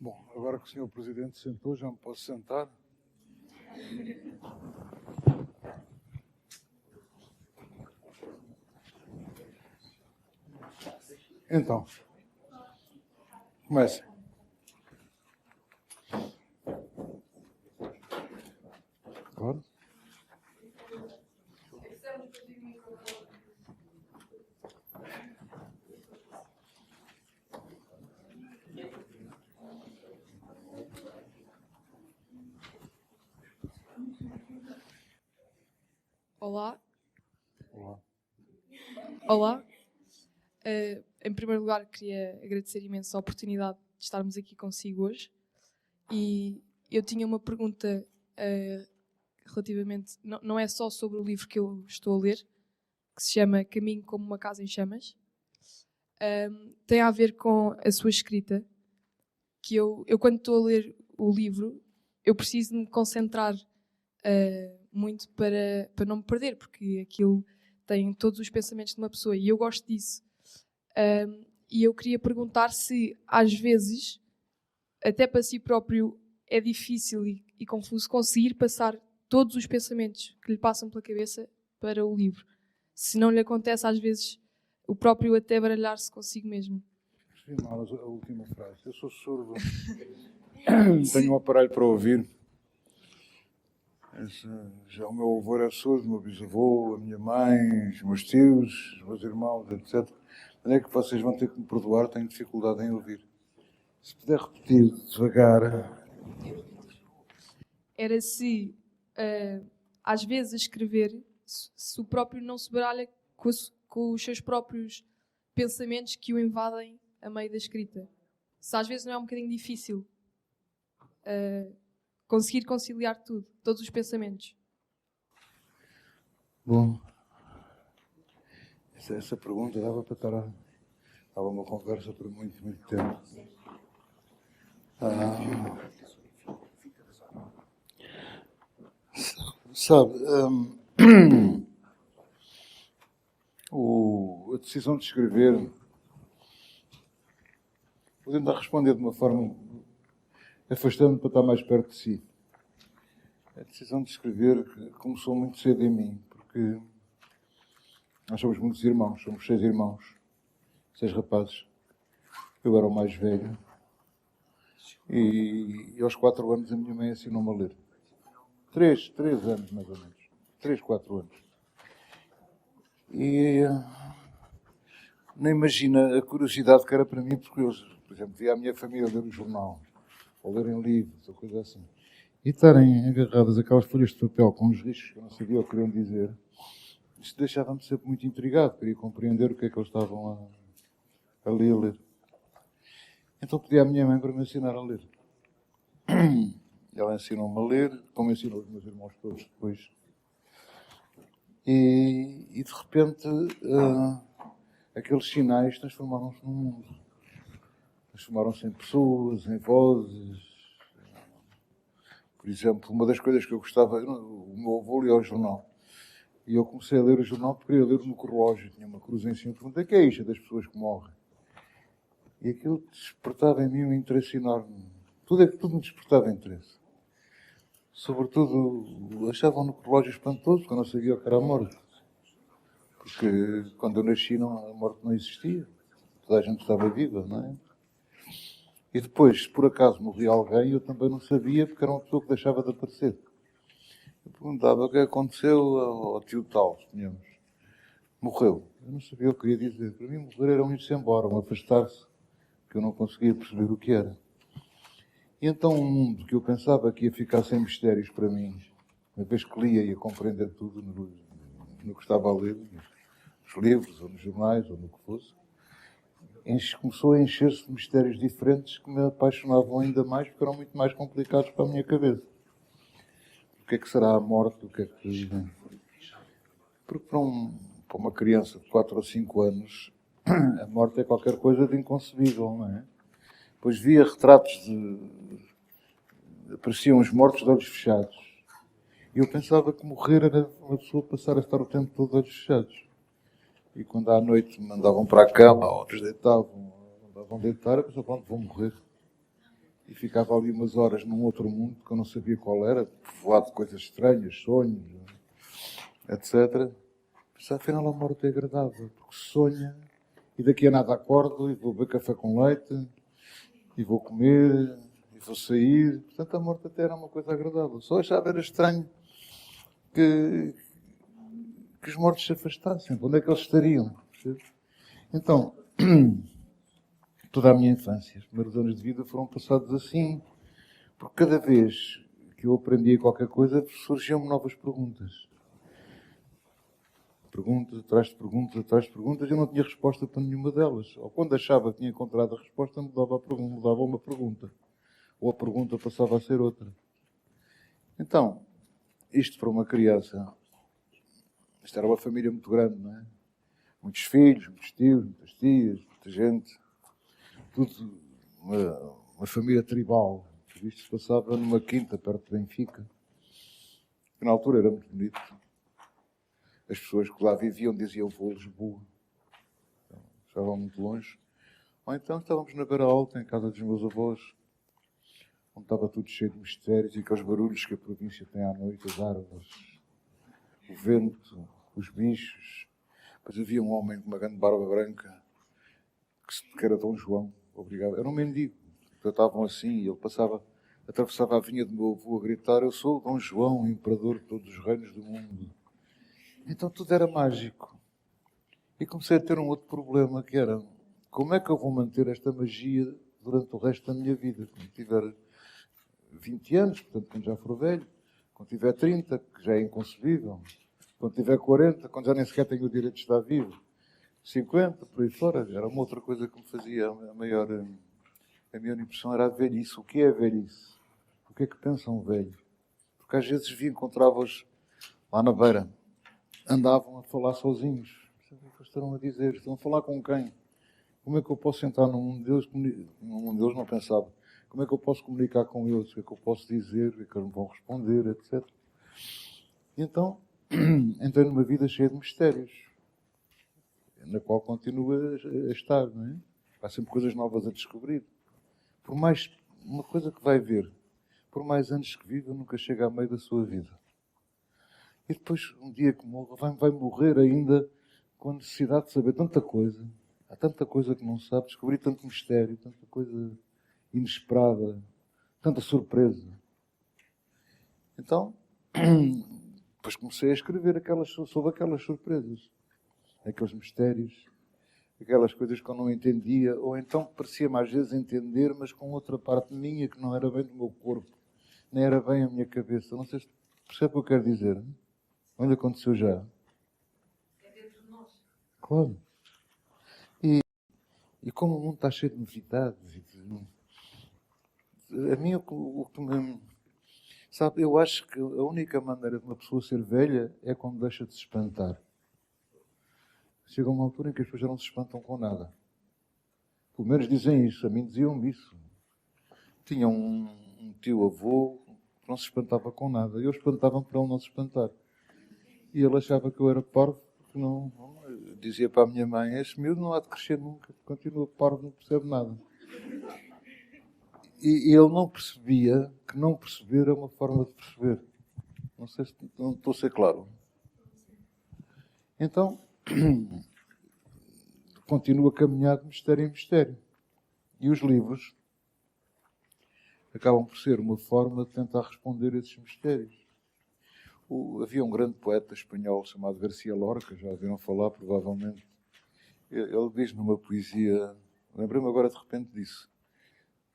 Bom, agora que o Sr. Presidente sentou, já me posso sentar? Então, comece. Agora? Olá. Olá. Olá. Em primeiro lugar, queria agradecer imenso a oportunidade de estarmos aqui consigo hoje. E eu tinha uma pergunta relativamente... Não é só sobre o livro que eu estou a ler, que se chama Caminho como uma casa em chamas. Tem a ver com a sua escrita, que eu quando estou a ler o livro, eu preciso de me concentrar muito para não me perder, porque aquilo tem todos os pensamentos de uma pessoa e eu gosto disso. E eu queria perguntar se, às vezes, até para si próprio, é difícil e confuso conseguir passar todos os pensamentos que lhe passam pela cabeça para o livro. Se não lhe acontece, às vezes, o próprio até baralhar-se consigo mesmo. Escrevi mal a última frase. Eu sou surdo. Tenho um aparelho para ouvir. Já o meu avô era surdo, o meu bisavô, a minha mãe, os meus tios, os meus irmãos, etc. Onde é que vocês vão ter que me perdoar? Tenho dificuldade em ouvir. Se puder repetir devagar. Era se, às vezes, a escrever, se o próprio não se baralha com os seus próprios pensamentos que o invadem a meio da escrita. Se às vezes não é um bocadinho difícil conseguir conciliar tudo, todos os pensamentos. Bom, essa pergunta dava para estar dava uma conversa por muito tempo. Sabe, a decisão de escrever, vou tentar responder de uma forma afastando para estar mais perto de si. A decisão de escrever começou muito cedo em mim, porque nós somos muitos irmãos, somos 6 irmãos, 6 rapazes. Eu era o mais velho e aos 4 anos a minha mãe ensinou-me a ler. 3 anos mais ou menos, 3, 4 anos. E nem imagina a curiosidade que era para mim, porque eu, por exemplo, via a minha família ler o jornal, ou lerem livros, ou coisa assim. E estarem agarradas aquelas folhas de papel com os riscos que eu não sabia o que queriam dizer, isto deixava-me sempre muito intrigado, queria compreender o que é que eles estavam ali a ler. Então pedi à minha mãe para me ensinar a ler. Ela ensinou-me a ler, como ensinou os meus irmãos todos depois. E de repente, aqueles sinais transformaram-se num mundo. Transformaram-se em pessoas, em vozes. Por exemplo, uma das coisas que eu gostava, o meu avô lia o jornal. E eu comecei a ler o jornal porque queria ler no relógio. Tinha uma cruz em cima. Perguntei, o que é isto das pessoas que morrem? E aquilo despertava em mim um interesse enorme. Tudo me despertava interesse. Sobretudo, achavam no relógio espantoso, porque eu não sabia o que era a morte. Porque quando eu nasci, a morte não existia. Toda a gente estava viva, não é? E depois, se por acaso morria alguém, eu também não sabia, porque era uma pessoa que deixava de aparecer. Eu perguntava o que aconteceu ao tio tal, suponhamos. Morreu. Eu não sabia o que queria dizer. Para mim, morrer era um ir-se embora, um afastar-se, que eu não conseguia perceber o que era. E então um mundo que eu pensava que ia ficar sem mistérios para mim, uma vez que lia ia compreender tudo no que estava a ler, nos livros, ou nos jornais, ou no que fosse, começou a encher-se de mistérios diferentes que me apaixonavam ainda mais, porque eram muito mais complicados para a minha cabeça. O que é que será a morte? O que é que... Porque para uma criança de 4 ou 5 anos, a morte é qualquer coisa de inconcebível, não é? Depois via retratos apareciam os mortos de olhos fechados. E eu pensava que morrer era uma pessoa passar a estar o tempo todo de olhos fechados. E quando à noite me mandavam para a cama, outros deitavam, mandavam deitar, eu pensava, pronto, vou morrer. e ficava ali umas horas num outro mundo que eu não sabia qual era, povoado de coisas estranhas, sonhos, etc. Mas afinal a morte é agradável, porque sonha e daqui a nada acordo e vou beber café com leite e vou comer e vou sair. Portanto, a morte até era uma coisa agradável. Só achava era estranho que os mortos se afastassem. Onde é que eles estariam? Então, toda a minha infância, os primeiros anos de vida foram passados assim, porque cada vez que eu aprendia qualquer coisa, surgiam-me novas perguntas. Perguntas, atrás de perguntas, atrás de perguntas, eu não tinha resposta para nenhuma delas. Ou quando achava que tinha encontrado a resposta, mudava uma pergunta. Ou a pergunta passava a ser outra. Então, isto para uma criança, isto era uma família muito grande, não é? Muitos filhos, muitos tios, muitas tias, muita gente. Tudo uma família tribal. Isto se passava numa quinta, perto de Benfica. Que na altura era muito bonito. As pessoas que lá viviam diziam vou a Lisboa. Então, estavam muito longe. Ou então estávamos na Beira Alta, em casa dos meus avós, onde estava tudo cheio de mistérios e aqueles barulhos que a província tem à noite, as árvores, o vento, os bichos. Depois havia um homem com uma grande barba branca, que era Dom João, obrigado. Era um mendigo. Tratavam assim e ele atravessava a vinha do meu avô a gritar: eu sou o Dom João, imperador de todos os reinos do mundo. Então tudo era mágico. E comecei a ter um outro problema, que era: como é que eu vou manter esta magia durante o resto da minha vida? Quando tiver 20 anos, portanto, quando já for velho, quando tiver 30, que já é inconcebível, quando tiver 40, quando já nem sequer tenho o direito de estar vivo, 50, por aí fora, era uma outra coisa que me fazia a maior impressão, era a velhice. O que é a velhice? O que é que pensa um velho? Porque às vezes encontrava-os lá na beira, andavam a falar sozinhos. O que estarão a dizer? Estão a falar com quem? Como é que eu posso entrar num mundo deles? Num mundo deles não pensava. Como é que eu posso comunicar com eles? O que é que eu posso dizer? O que é que eles me vão responder? Etc. E então, entrei numa vida cheia de mistérios, na qual continuo a estar, não é? Há sempre coisas novas a descobrir. Por mais uma coisa que vai ver, por mais anos que viva, nunca chega a meio da sua vida. E depois, um dia que morra, vai morrer ainda com a necessidade de saber tanta coisa. Há tanta coisa que não sabe, descobrir tanto mistério, tanta coisa inesperada, tanta surpresa. Então, depois comecei a escrever sobre aquelas surpresas, aqueles mistérios, aquelas coisas que eu não entendia, ou então parecia-me às vezes entender, mas com outra parte minha que não era bem do meu corpo, nem era bem a minha cabeça. Não sei se percebe o que eu quero dizer. Não? Olha, aconteceu já. É dentro de nós. Claro. E como o mundo está cheio de novidades, a mim o que me... Sabe, eu acho que a única maneira de uma pessoa ser velha é quando deixa de se espantar. Chega uma altura em que as pessoas já não se espantam com nada. Pelo menos dizem isso, a mim diziam-me isso. Tinha um tio-avô que não se espantava com nada. Eu espantava-me para ele não se espantar. E ele achava que eu era parvo, porque não... Dizia para a minha mãe: este miúdo não há de crescer nunca, continua parvo, não percebe nada. E ele não percebia que não perceber é uma forma de perceber. Não sei se não estou a ser claro. Então, continua a caminhar de mistério em mistério. E os livros acabam por ser uma forma de tentar responder a esses mistérios. Havia um grande poeta espanhol chamado Garcia Lorca, já ouviram falar, provavelmente. Ele diz numa poesia, lembrei-me agora de repente disso: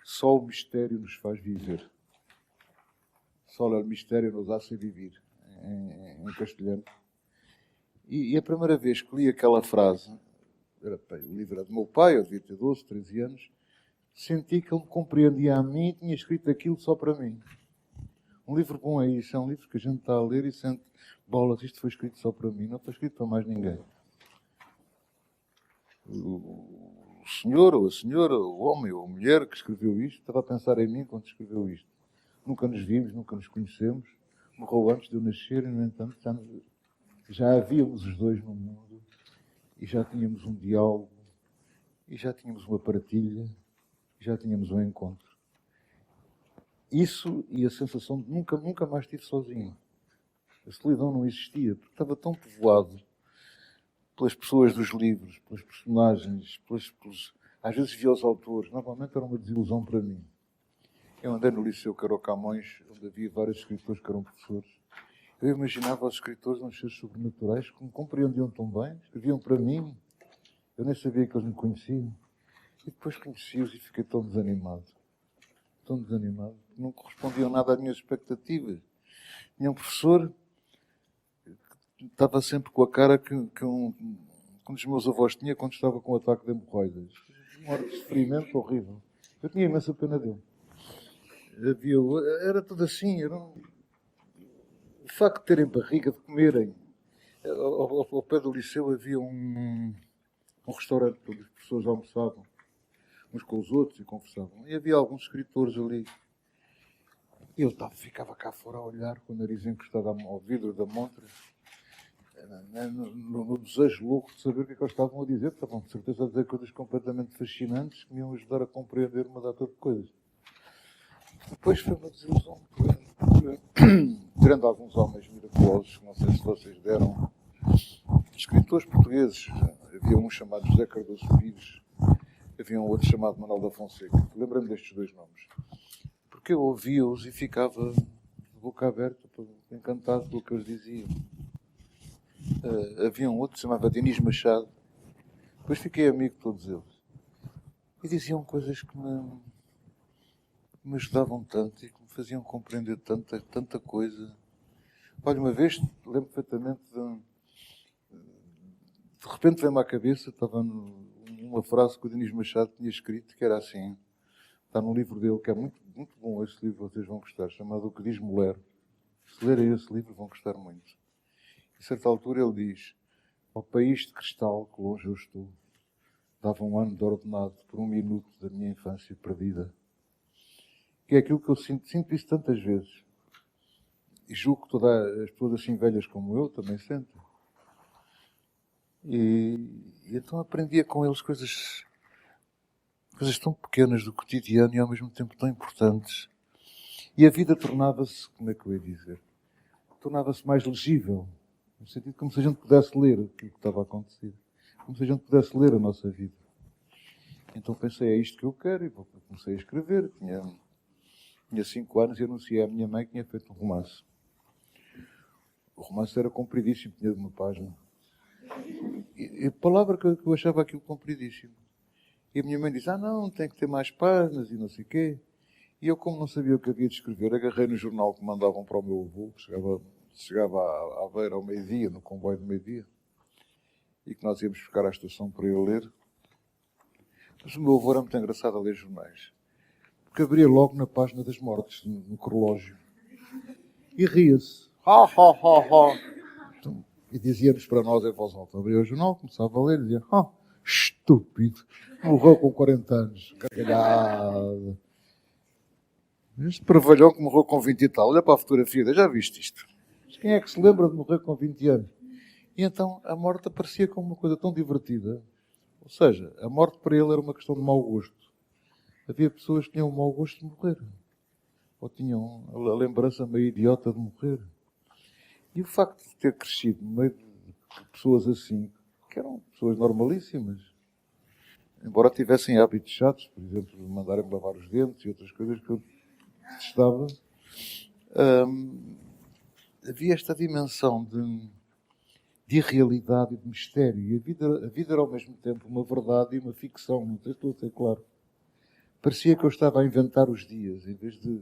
só o mistério nos faz viver. Só o mistério nos hace vivir, em castelhano. E a primeira vez que li aquela frase, o livro era do meu pai, eu devia ter 12, 13 anos, senti que ele me compreendia a mim e tinha escrito aquilo só para mim. Um livro bom é isso, é um livro que a gente está a ler e sente: bolas, isto foi escrito só para mim, não foi escrito para mais ninguém. O senhor ou a senhora, o homem ou a mulher que escreveu isto, estava a pensar em mim quando escreveu isto. Nunca nos vimos, nunca nos conhecemos, morreu antes de eu nascer e, no entanto, já havíamos os dois no mundo e já tínhamos um diálogo e já tínhamos uma partilha e já tínhamos um encontro. Isso e a sensação de nunca mais estive sozinho. A solidão não existia, porque estava tão povoado pelas pessoas dos livros, pelas personagens, às vezes via os autores. Normalmente era uma desilusão para mim. Eu andei no Liceu Caro Camões, onde havia vários escritores que eram professores. Eu imaginava os escritores uns seres sobrenaturais que me compreendiam tão bem, escreviam para mim. Eu nem sabia que eles me conheciam. E depois conheci-os e fiquei tão desanimado. Tão desanimado. Não correspondiam nada às minhas expectativas. Tinha um professor que estava sempre com a cara que um dos meus avós tinha quando estava com um ataque de hemorroidas. Um ar de sofrimento horrível. Eu tinha imensa pena dele. Era tudo assim. O facto de terem barriga, de comerem. Ao pé do liceu havia um restaurante onde as pessoas almoçavam uns com os outros e conversavam. E havia alguns escritores ali. E eu ficava cá fora a olhar com o nariz encostado ao vidro da montra, no desejo louco de saber o que é que eles estavam a dizer. Estavam de certeza a dizer coisas completamente fascinantes que me iam ajudar a compreender uma data de coisas. Depois foi uma desilusão. Tirando alguns homens miraculosos, não sei se vocês deram, escritores portugueses. Havia um chamado José Cardoso Pires, havia um outro chamado Manuel da Fonseca. Lembro-me destes dois nomes. Porque eu ouvia-os e ficava de boca aberta, encantado pelo que eles diziam. Havia um outro que se chamava Dinis Machado. Depois fiquei amigo de todos eles. E diziam coisas que me ajudavam tanto e que me faziam compreender tanta coisa. Olha, uma vez, lembro perfeitamente de repente veio-me à cabeça, estava uma frase que o Dinis Machado tinha escrito, que era assim, está num livro dele, que é muito, muito bom esse livro, vocês vão gostar, chamado O que diz Mulher. Se lerem esse livro, vão gostar muito. A certa altura ele diz: ao país de cristal que longe eu estou, dava um ano de ordenado por um minuto da minha infância perdida. Que é aquilo que eu sinto isso tantas vezes. E julgo que todas as pessoas assim velhas como eu também sentem. E então aprendia com eles coisas tão pequenas do cotidiano e ao mesmo tempo tão importantes. E a vida tornava-se, como é que eu ia dizer? Tornava-se mais legível. No sentido como se a gente pudesse ler aquilo que estava a acontecer. Como se a gente pudesse ler a nossa vida. Então pensei, é isto que eu quero, e comecei a escrever. Tinha 5 anos e anunciei à minha mãe que tinha feito um romance. O romance era compridíssimo, tinha de uma página. E a palavra que eu achava aquilo compridíssimo. E a minha mãe disse, não, tem que ter mais páginas e não sei o quê. E eu, como não sabia o que havia de escrever, agarrei no jornal que mandavam para o meu avô, que chegava à Aveira ao meio-dia, no comboio do meio-dia, e que nós íamos buscar à estação para eu ler. Mas o meu avô era muito engraçado a ler jornais. Porque abria logo na página das mortes, no relógio. E ria-se. Ha, ha, ha, ha. Então, e dizia-nos para nós em voz alta. Abria o jornal, começava a ler e dizia, estúpido, morreu com 40 anos. Gargalhada. Este pravalhão que morreu com 20 e tal. Olha para a fotografia, já viste isto? Mas quem é que se lembra de morrer com 20 anos? E então a morte aparecia como uma coisa tão divertida. Ou seja, a morte para ele era uma questão de mau gosto. Havia pessoas que tinham o mau gosto de morrer. Ou tinham a lembrança meio idiota de morrer. E o facto de ter crescido no meio de pessoas assim, que eram pessoas normalíssimas, embora tivessem hábitos chatos, por exemplo, de mandarem-me lavar os dentes e outras coisas que eu detestava, havia esta dimensão de irrealidade e de mistério. E a vida era ao mesmo tempo uma verdade e uma ficção, não sei se estou a ser claro. Parecia que eu estava a inventar os dias, em vez de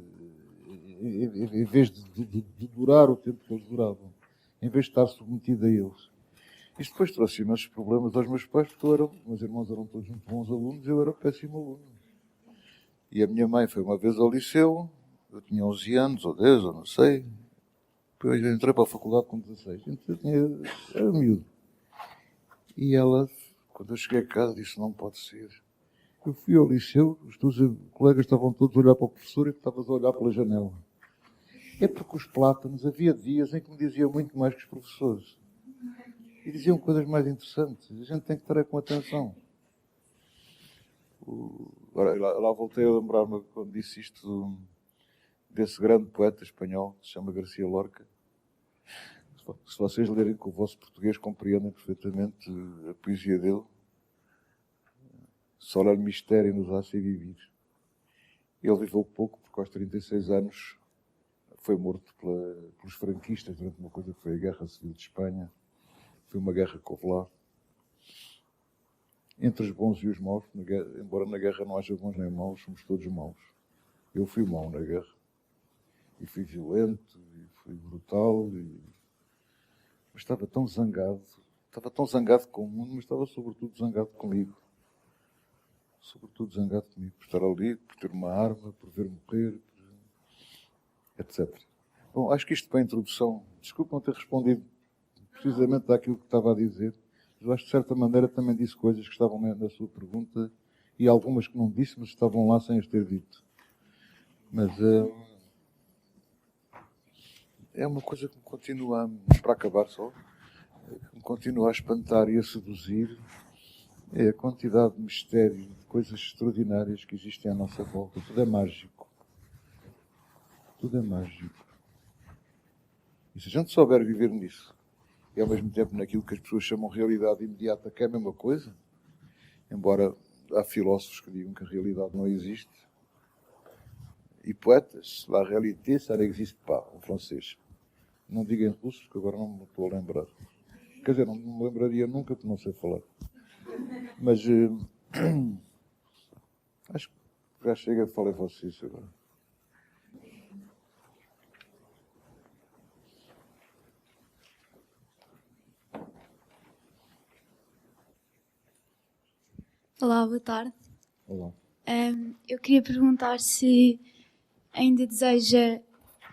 durar o tempo que eles duravam, em vez de estar submetido a eles. Isto depois trouxe imensos problemas aos meus pais, porque meus irmãos eram todos muito bons alunos, eu era péssimo aluno. E a minha mãe foi uma vez ao liceu, eu tinha 11 anos, ou 10, ou não sei. Depois eu entrei para a faculdade com 16, então era miúdo. E ela, quando eu cheguei a casa, disse, não pode ser. Eu fui ao liceu, os teus colegas estavam todos a olhar para o professor e tu estavas a olhar pela janela. É porque os plátanos, havia dias em que me diziam muito mais que os professores. E diziam coisas mais interessantes. A gente tem que estar com atenção. Agora, lá voltei a lembrar-me, quando disse isto, desse grande poeta espanhol que se chama Garcia Lorca. Se vocês lerem com o vosso português, compreendem perfeitamente a poesia dele. Só o mistério nos hace vivir. Ele viveu pouco, porque aos 36 anos foi morto pelos franquistas durante uma coisa que foi a Guerra Civil de Espanha. Foi uma guerra que houve lá. Entre os bons e os maus, embora na guerra não haja bons nem maus, somos todos maus. Eu fui mau na guerra. E fui violento, e fui brutal, mas estava tão zangado. Estava tão zangado com o mundo, mas estava sobretudo zangado comigo. Sobretudo zangado comigo, por estar ali, por ter uma arma, por ver morrer, etc. Bom, acho que isto para a introdução, desculpe não ter respondido precisamente daquilo que estava a dizer, mas eu acho que de certa maneira também disse coisas que estavam na sua pergunta e algumas que não disse, mas estavam lá sem as ter dito. Mas é uma coisa que me continua, para acabar só, que me continua a espantar e a seduzir. É a quantidade de mistério, de coisas extraordinárias que existem à nossa volta. Tudo é mágico. Tudo é mágico. E se a gente souber viver nisso, e ao mesmo tempo naquilo que as pessoas chamam realidade imediata, que é a mesma coisa, embora há filósofos que digam que a realidade não existe, e poetas, la réalité, ça n'existe pas, em francês. Não digo em russo, porque agora não me estou a lembrar. Quer dizer, não me lembraria nunca, porque não sei falar. Mas acho que já chega de falar em vocês agora. Olá, boa tarde. Olá. Eu queria perguntar se ainda deseja,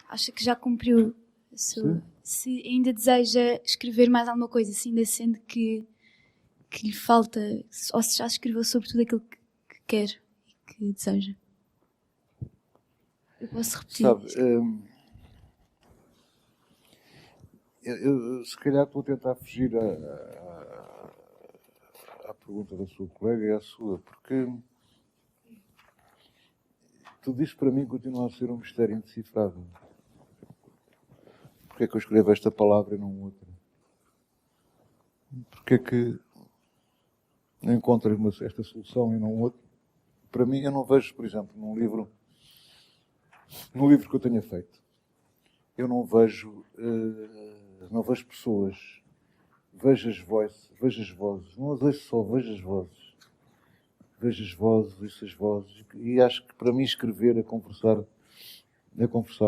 acha que já cumpriu a sua, se ainda deseja escrever mais alguma coisa, se ainda sente que lhe falta, ou se já escreveu sobre tudo aquilo que quer e que deseja. Eu posso repetir. Sabe, eu se calhar estou a tentar fugir à pergunta da sua colega e à sua, porque tudo isso para mim continua a ser um mistério indecifrável. Porquê é que eu escrevo esta palavra e não outra? Porquê é que não encontro esta solução e não outra? Para mim, eu não vejo, por exemplo, num livro que eu tenha feito, eu não vejo pessoas, vejo as vozes, não as ouço só, vejo as vozes, ouço as vozes, e acho que para mim escrever é conversar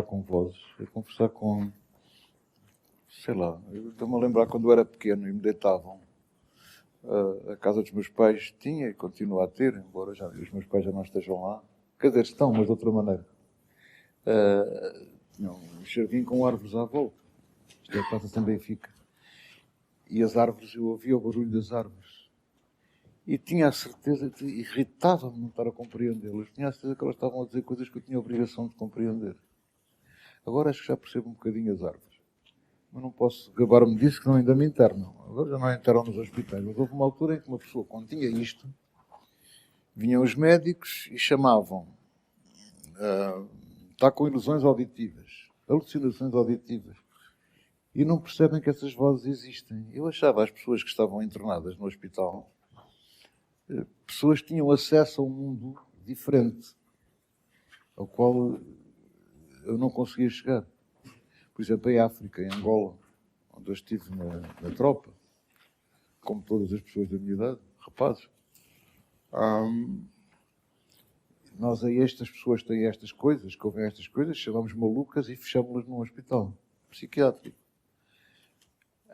com vozes, é conversar com, sei lá, eu estou-me a lembrar quando eu era pequeno e me deitavam. A casa dos meus pais tinha e continua a ter, embora os meus pais já não estejam lá. Quer dizer, estão, mas de outra maneira. Tinha um jardim com árvores à volta. Isto é a Praça São Benfica. E as árvores, eu ouvia o barulho das árvores. E tinha a certeza, irritava-me não estar a compreendê-las. Tinha a certeza que elas estavam a dizer coisas que eu tinha a obrigação de compreender. Agora acho que já percebo um bocadinho as árvores. Mas não posso gabar-me disso, que não ainda me internam. Agora já não internam nos hospitais. Mas houve uma altura em que uma pessoa, quando tinha isto, vinham os médicos e chamavam está com ilusões auditivas, alucinações auditivas. E não percebem que essas vozes existem. Eu achava as pessoas que estavam internadas no hospital, pessoas que tinham acesso a um mundo diferente, ao qual eu não conseguia chegar. Por exemplo, em África, em Angola, onde eu estive na tropa, como todas as pessoas da minha idade, rapazes, nós aí estas pessoas têm estas coisas, que ouvem estas coisas, chamamos malucas e fechamos-las num hospital psiquiátrico.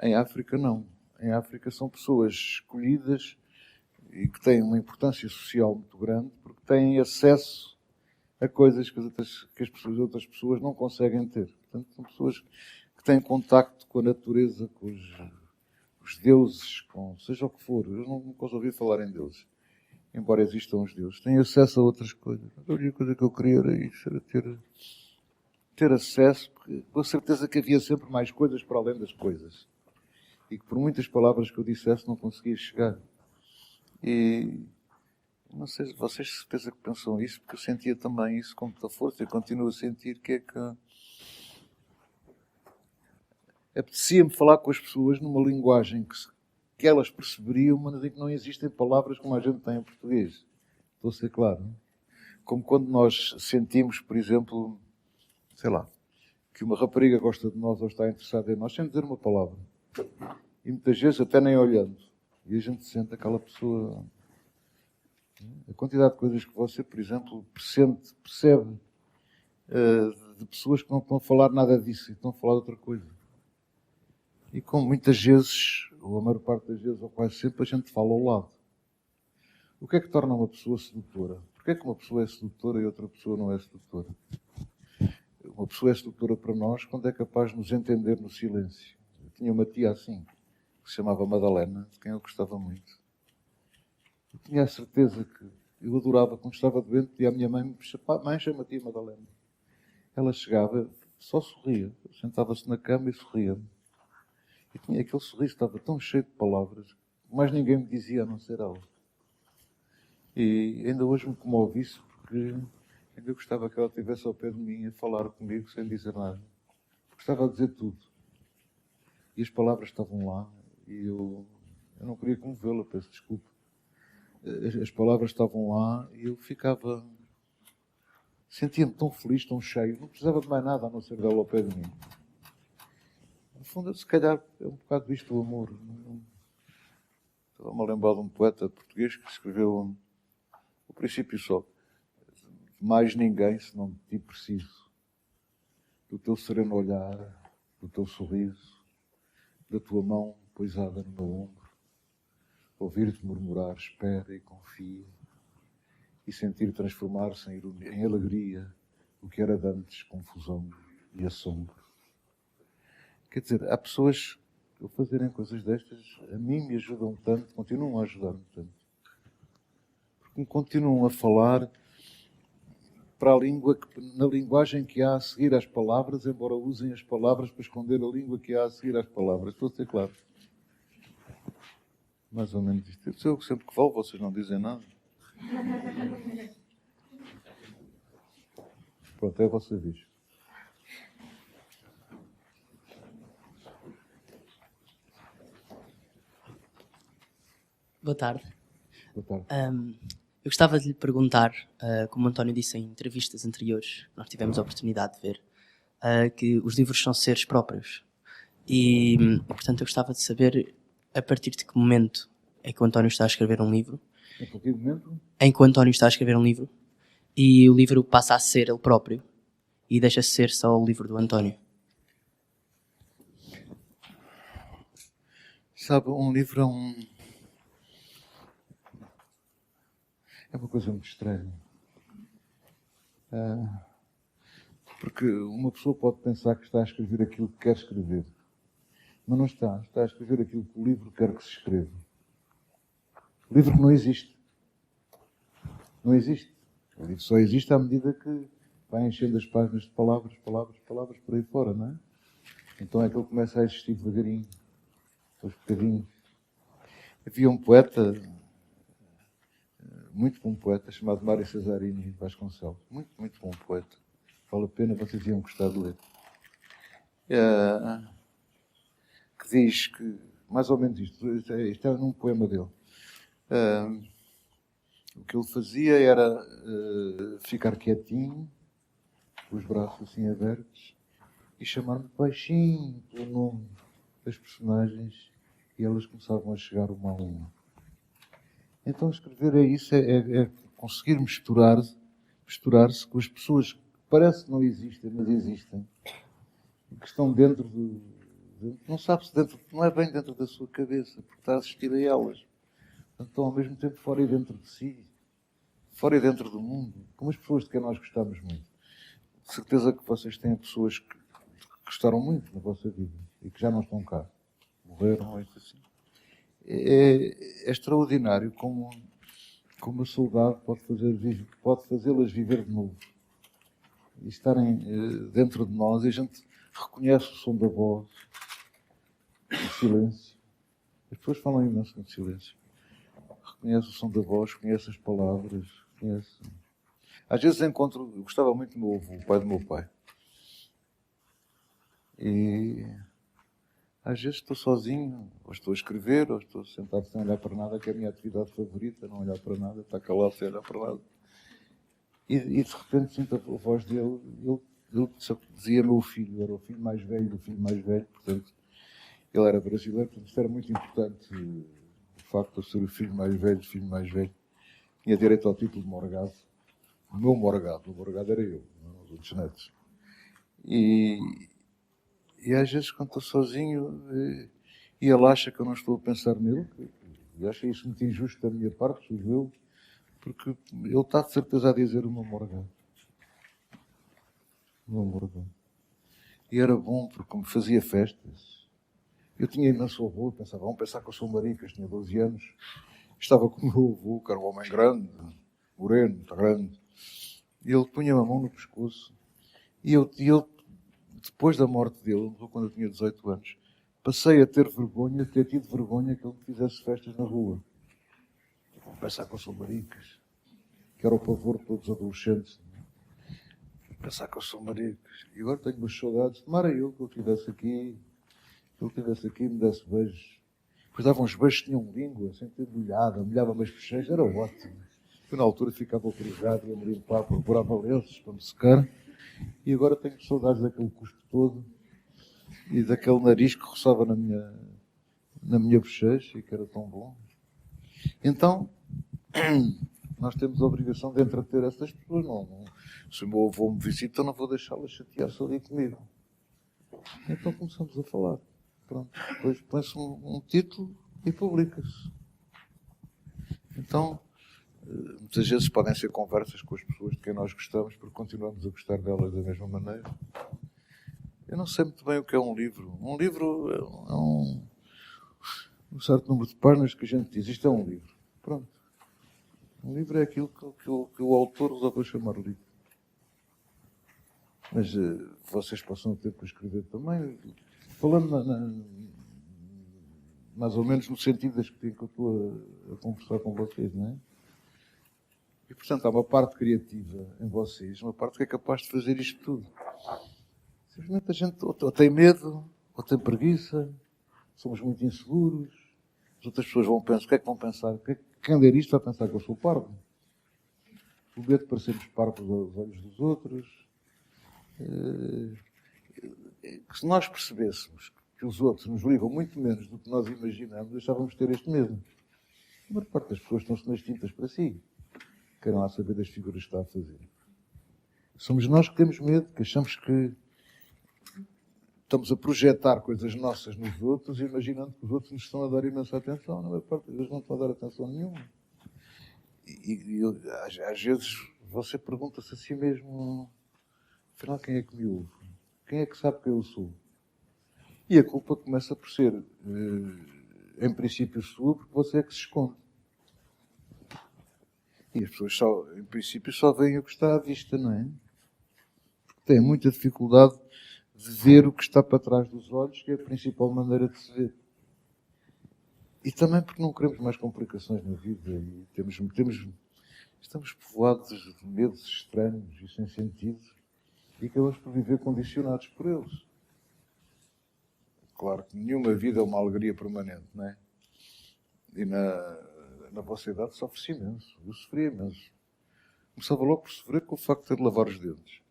Em África, não. Em África são pessoas escolhidas e que têm uma importância social muito grande porque têm acesso a coisas que as outras pessoas não conseguem ter. Portanto, são pessoas que têm contacto com a natureza, com os deuses, com seja o que for. Eu não posso ouvir falar em deuses, embora existam os deuses. Têm acesso a outras coisas. A única coisa que eu queria era isso, era ter acesso, porque, com a certeza que havia sempre mais coisas para além das coisas. E que por muitas palavras que eu dissesse não conseguia chegar. E Não sei se vocês de certeza que pensam isso, porque eu sentia também isso com muita força e continuo a sentir que é que apetecia-me falar com as pessoas numa linguagem que elas perceberiam, mas em que não existem palavras como a gente tem em português. Estou a ser claro, não? Como quando nós sentimos, por exemplo, sei lá, que uma rapariga gosta de nós ou está interessada em nós, sem dizer uma palavra. E muitas vezes até nem olhando. E a gente sente aquela pessoa... A quantidade de coisas que você, por exemplo, percebe de pessoas que não estão a falar nada disso e estão a falar de outra coisa. E como muitas vezes, ou a maior parte das vezes, ou quase sempre, a gente fala ao lado. O que é que torna uma pessoa sedutora? Porquê é que uma pessoa é sedutora e outra pessoa não é sedutora? Uma pessoa é sedutora para nós quando é capaz de nos entender no silêncio. Eu tinha uma tia assim, que se chamava Madalena, de quem eu gostava muito. Eu tinha a certeza que eu adorava, quando estava doente, e a minha mãe me chamava, mãe, chama a tia Madalena. Ela chegava, só sorria, sentava-se na cama e sorria-me. E tinha aquele sorriso, estava tão cheio de palavras, que mais ninguém me dizia a não ser ela. E ainda hoje me comove isso, porque ainda gostava que ela estivesse ao pé de mim a falar comigo sem dizer nada. Porque estava a dizer tudo. E as palavras estavam lá, e eu não queria comovê-la, peço desculpa. As palavras estavam lá e eu ficava... Sentia-me tão feliz, tão cheio. Não precisava de mais nada a não ser dela ao pé de mim. No fundo, se calhar, é um bocado isto o amor. Estava-me a lembrar de um poeta português que escreveu o princípio só. Mais ninguém, senão de ti preciso. Do teu sereno olhar, do teu sorriso, da tua mão poisada no meu ombro. Ouvir-te murmurar, espera e confia. E sentir transformar-se em alegria o que era de antes confusão e assombro. Quer dizer, há pessoas que ao fazerem coisas destas, a mim me ajudam tanto, continuam a ajudar-me tanto. Porque me continuam a falar para a língua, na linguagem que há a seguir às palavras, embora usem as palavras para esconder a língua que há a seguir às palavras. Estou a ser claro. Mais ou menos isto. Eu sempre que falo, vocês não dizem nada. Pronto, é a vossa vez. Boa tarde. Boa tarde. Eu gostava de lhe perguntar, como o António disse em entrevistas anteriores, nós tivemos a oportunidade de ver, que os livros são seres próprios. E, portanto, eu gostava de saber a partir de que momento é que o António está a escrever um livro. A partir do momento? Em que o António está a escrever um livro e o livro passa a ser ele próprio e deixa de ser só o livro do António. Sabe, um livro é uma coisa muito estranha. Porque uma pessoa pode pensar que está a escrever aquilo que quer escrever. Mas não está. Está a escrever aquilo que o livro quer que se escreva. O livro não existe. Não existe. O livro só existe à medida que vai enchendo as páginas de palavras, palavras, palavras por aí fora, não é? Então é que ele começa a existir devagarinho, aos bocadinhos. Havia um poeta, muito bom poeta, chamado Mário Cesarini Vasconcelos. Muito, muito bom poeta. Vale a pena, vocês iam gostar de ler. Que diz que, mais ou menos isto é num poema dele. O que ele fazia era ficar quietinho, com os braços assim abertos, e chamar-me baixinho pelo nome das personagens, e elas começavam a chegar uma a uma. Então escrever é isso, é conseguir misturar-se com as pessoas que parece que não existem, mas existem, que estão dentro não sabe-se não é bem dentro da sua cabeça, porque está a assistir a elas. Portanto, estão ao mesmo tempo fora e dentro de si, fora e dentro do mundo, como as pessoas de quem nós gostamos muito. De certeza que vocês têm pessoas que gostaram muito na vossa vida e que já não estão cá. Morreram, ou isso assim. É extraordinário como a saudade pode fazê-las viver de novo. E estarem dentro de nós, e a gente reconhece o som da voz, o silêncio. As pessoas falam imenso no silêncio. conhece o som da voz, conhece as palavras, conhece. Às vezes eu gostava muito do meu avô, o pai do meu pai. E às vezes estou sozinho, ou estou a escrever, ou estou sentado sem olhar para nada, que é a minha atividade favorita, não olhar para nada, estar calado sem olhar para nada. E de repente sinto a voz dele, ele dizia meu filho, era o filho mais velho, portanto, ele era brasileiro, portanto isto era muito importante, o facto de eu ser o filho mais velho, tinha direito ao título de Morgado, o meu Morgado, o Morgado era eu, não os outros netos. E às vezes quando estou sozinho, e ele acha que eu não estou a pensar nele, e acha isso muito injusto da minha parte, sou eu, porque ele está de certeza a dizer o meu Morgado. O meu Morgado. E era bom, porque como fazia festas, eu tinha imenso avô, pensava, vão pensar que eu sou maricas, tinha 12 anos, estava com o meu avô, que era um homem grande, moreno, muito grande, e ele punha-me a mão no pescoço, e eu, depois da morte dele, quando eu tinha 18 anos, passei a ter tido vergonha que ele me fizesse festas na rua. Vão pensar que eu sou maricas, que era o pavor de todos os adolescentes. Pensar que eu sou maricas. E agora tenho umas saudades. Tomara eu que ele estivesse aqui, e me desse beijos. Depois dava uns beijos que tinham língua, sempre molhava-me as bochechas, era ótimo. Eu na altura ficava cruzado, ia me limpar, procurava lenços para me secar. E agora tenho saudades daquele cuspo todo e daquele nariz que roçava na minha bochecha e que era tão bom. Então, nós temos a obrigação de entreter essas pessoas. Não. Se o meu avô me visita, eu não vou deixá-las chatear-se ali comigo. Então começamos a falar. Pronto. Depois põe-se um título e publica-se. Então, muitas vezes podem ser conversas com as pessoas de quem nós gostamos, porque continuamos a gostar delas da mesma maneira. Eu não sei muito bem o que é um livro. Um livro é um certo número de páginas que a gente diz, isto é um livro. Pronto. Um livro é aquilo que o autor resolveu chamar livro. Mas vocês passam o tempo a escrever também, falando mais ou menos no sentido das que eu estou a conversar com vocês, não é? E, portanto, há uma parte criativa em vocês, uma parte que é capaz de fazer isto tudo. Simplesmente a gente ou tem medo, ou tem preguiça, somos muito inseguros, as outras pessoas vão pensar, o que é que vão pensar? Quem ler isto vai pensar que eu sou parvo. O medo de parecermos parvos aos olhos dos outros. Se nós percebêssemos que os outros nos ligam muito menos do que nós imaginamos, deixávamos de ter este medo. A maior parte das pessoas estão-se nas tintas para si. Querem lá saber das figuras que está a fazer. Somos nós que temos medo, que achamos que estamos a projetar coisas nossas nos outros, imaginando que os outros nos estão a dar imensa atenção. Na maior parte das vezes não estão a dar atenção nenhuma. E às vezes você pergunta-se a si mesmo, afinal, quem é que me ouve? Quem é que sabe quem eu sou? E a culpa começa por ser, em princípio, sua, porque você é que se esconde. E as pessoas, em princípio, só veem o que está à vista, não é? Porque têm muita dificuldade de ver o que está para trás dos olhos, que é a principal maneira de se ver. E também porque não queremos mais complicações na vida e estamos povoados de medos estranhos e sem sentido e acabamos por viver condicionados por eles. Claro que nenhuma vida é uma alegria permanente, não é? E na vossa idade sofre-se imenso. Eu sofri imenso. Começava logo por sofrer com o facto de ter de lavar os dentes.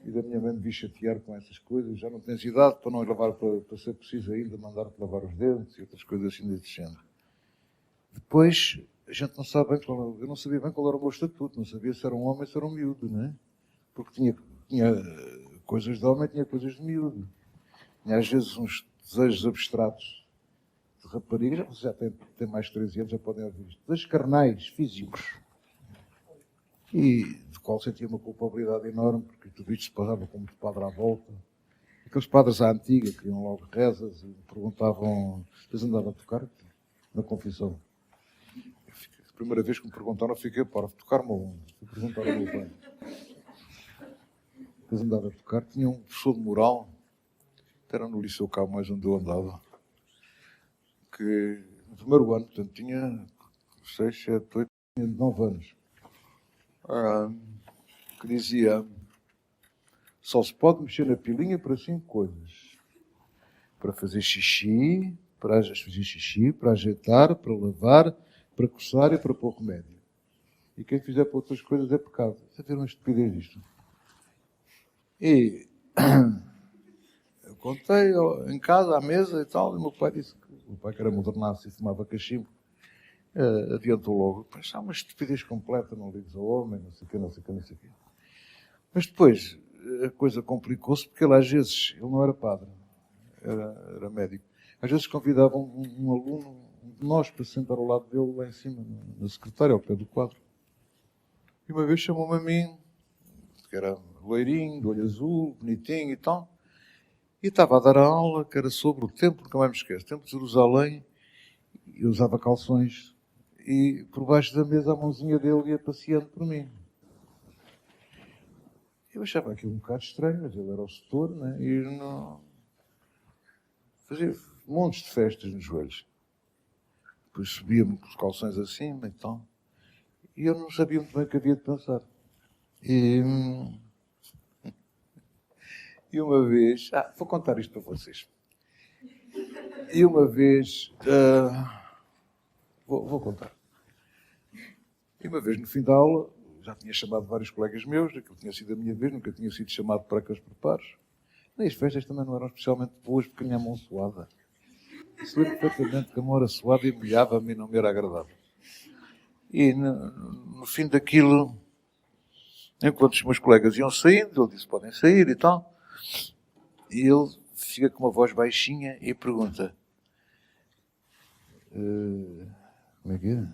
E da minha mãe me vi chatear com essas coisas. Já não tens idade para não lavar, para ser preciso ainda mandar-te lavar os dentes e outras coisas assim desse género. Depois, a gente não sabe bem eu não sabia bem qual era o meu estatuto. Não sabia se era um homem ou se era um miúdo, não é? Porque tinha coisas de homem e tinha coisas de miúdo. Tinha às vezes uns desejos abstratos de rapariga. Vocês já têm mais de 13 anos, já podem ouvir isto. Desejos carnais, físicos. E de qual sentia uma culpabilidade enorme, porque tudo isto se passava como de padre à volta. Aqueles padres à antiga, que iam logo rezas e perguntavam, vocês andavam a tocar na confissão. A primeira vez que me perguntaram, eu fiquei parvo, tocar-me aonde? Fui perguntar ao meu pai. Vocês andavam a tocar, tinha um professor de moral, era no Liceu Camões onde eu andava, que no primeiro ano, portanto, tinha 6, 7, 8, tinha 9 anos, que dizia: só se pode mexer na pilinha para 5 coisas. Para fazer xixi, para ajeitar, para lavar, para coçar e para pôr remédio. E quem fizer para outras coisas é pecado. Isso é ver uma estupidez disto. E eu contei em casa, à mesa e tal, e o meu pai disse que o pai, que era modernaço e fumava cachimbo, adiantou logo: há uma estupidez completa, não ligues ao homem, não sei o quê, não sei o quê, não sei o quê. Mas depois a coisa complicou-se, porque ele às vezes, ele não era padre, era médico, às vezes convidava um aluno de nós para sentar ao lado dele lá em cima, na secretária, ao pé do quadro. E uma vez chamou-me a mim, que era loirinho, de olho azul, bonitinho e tal, e estava a dar a aula, que era sobre o templo, nunca mais me esqueço, o templo de Jerusalém, e usava calções, e por baixo da mesa a mãozinha dele ia passeando por mim. Eu achava aquilo um bocado estranho, mas ele era o setor, né? E não... fazia montes de festas nos joelhos. Depois subia-me com os calções acima e tal. E eu não sabia muito bem o que havia de pensar. E uma vez... vou contar isto para vocês. E uma vez... vou contar. E uma vez, no fim da aula, já tinha chamado vários colegas meus, aquilo tinha sido a minha vez, nunca tinha sido chamado para aqueles preparos. Nem as festas também não eram especialmente boas, porque tinha a mão suada. Se lembro perfeitamente que a mão era suada e molhava-me e não me era agradável. E no fim daquilo, enquanto os meus colegas iam saindo, ele disse: podem sair e tal. E ele fica com uma voz baixinha e pergunta: como é que é?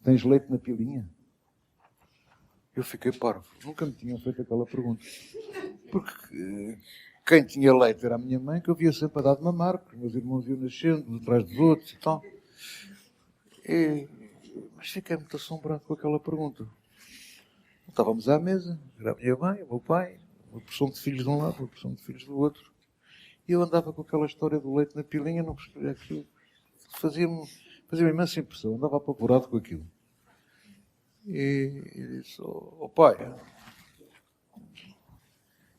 Tens leite na pilinha? Eu fiquei parvo. Nunca me tinham feito aquela pergunta. Porque quem tinha leite era a minha mãe, que eu via sempre a dar de mamar, porque os meus irmãos iam nascendo, atrás dos outros e tal. Mas fiquei muito assombrado com aquela pergunta. Estávamos à mesa, era a minha mãe, o meu pai, uma porção de filhos de um lado, uma porção de filhos do outro. E eu andava com aquela história do leite na pilinha, não percebia aquilo. Fazia-me imensa impressão, andava apavorado com aquilo. E disse: pai.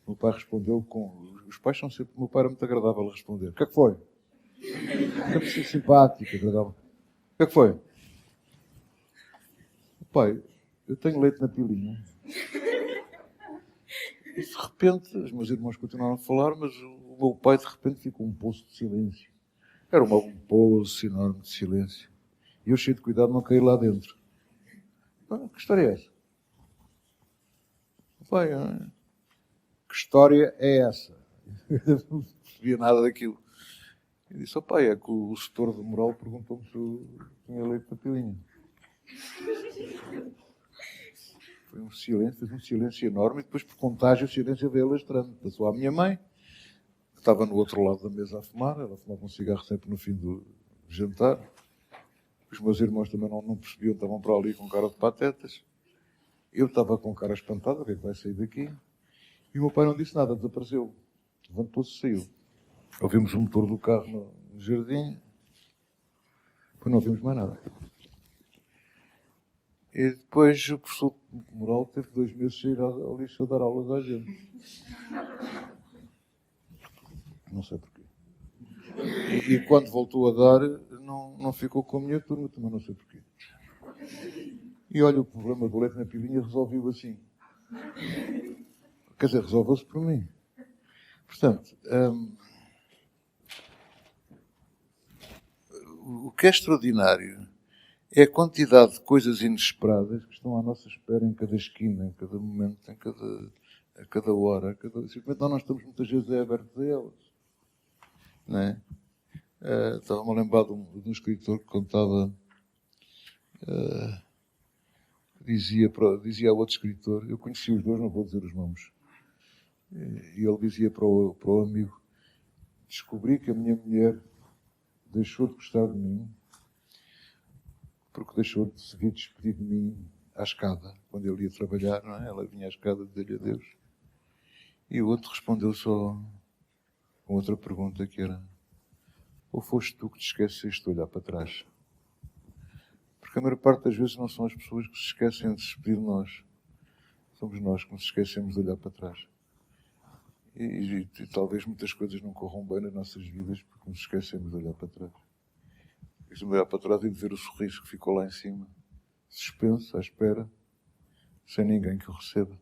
O meu pai respondeu com... Os pais são sempre... O meu pai era muito agradável a responder. O que é que foi? Sempre ser simpático, agradável. O que é que foi? Pai, eu tenho leite na pilinha. E de repente, os meus irmãos continuaram a falar, mas o meu pai de repente ficou um poço de silêncio. Era um poço enorme de silêncio. E eu, cheio de cuidado, não caí lá dentro. Que história é essa? Pai, que história é essa? Eu não percebia nada daquilo. Eu disse: pai, é que o setor de moral perguntou-me se eu tinha leite na pilinha. Foi um silêncio, fez um silêncio enorme, e depois, por contágio, o silêncio veio alastrando. Passou à minha mãe, que estava no outro lado da mesa a fumar. Ela fumava um cigarro sempre no fim do jantar. Os meus irmãos também não percebiam, estavam para ali com cara de patetas. Eu estava com cara espantada: o que é que vai sair daqui? E o meu pai não disse nada, desapareceu. Levantou-se e saiu. Ouvimos o motor do carro no jardim. Depois não ouvimos mais nada. E depois o professor moral teve 2 meses a ir ao lixo a dar aulas à gente. Não sei porquê. E quando voltou a dar, não ficou com a minha turma, também não sei porquê. E olha, o problema do leite na pilinha resolveu assim. Quer dizer, resolveu-se por mim. Portanto, o que é extraordinário é a quantidade de coisas inesperadas que estão à nossa espera em cada esquina, em cada momento, a cada hora. Simplesmente nós não estamos muitas vezes abertos a elas. Não é? Estava-me a lembrar de um escritor que contava... dizia a outro escritor... Eu conheci os dois, não vou dizer os nomes. E ele dizia para o amigo: descobri que a minha mulher deixou de gostar de mim porque deixou de se vir despedir de mim à escada, quando ele ia trabalhar, não é? Ela vinha à escada dizer-lhe adeus. E o outro respondeu só com outra pergunta, que era: Ou foste tu que te esqueceste de olhar para trás? Porque a maior parte das vezes não são as pessoas que se esquecem de se despedir de nós. Somos nós que nos esquecemos de olhar para trás. E talvez muitas coisas não corram bem nas nossas vidas porque nos esquecemos de olhar para trás. E de olhar para trás e de ver o sorriso que ficou lá em cima, suspenso, à espera, sem ninguém que o receba.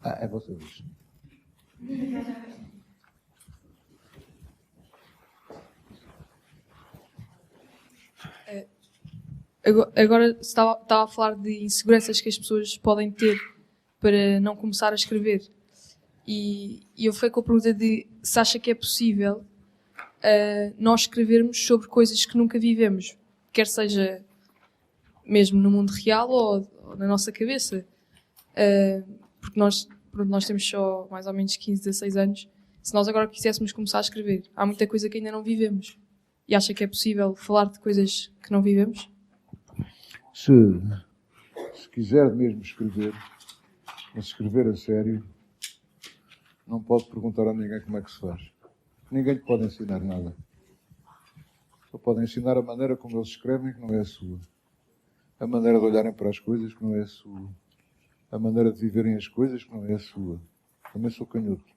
É você vez. Agora estava a falar de inseguranças que as pessoas podem ter para não começar a escrever. E eu fiquei com a pergunta de se acha que é possível nós escrevermos sobre coisas que nunca vivemos, quer seja mesmo no mundo real ou na nossa cabeça. Porque nós temos só mais ou menos 15, 16 anos. Se nós agora quiséssemos começar a escrever, há muita coisa que ainda não vivemos. E acha que é possível falar de coisas que não vivemos? Se quiser mesmo escrever, mas escrever a sério, não pode perguntar a ninguém como é que se faz. Ninguém lhe pode ensinar nada. Só pode ensinar a maneira como eles escrevem, que não é a sua. A maneira de olharem para as coisas, que não é a sua. A maneira de viverem as coisas, que não é a sua. Também sou canhoto.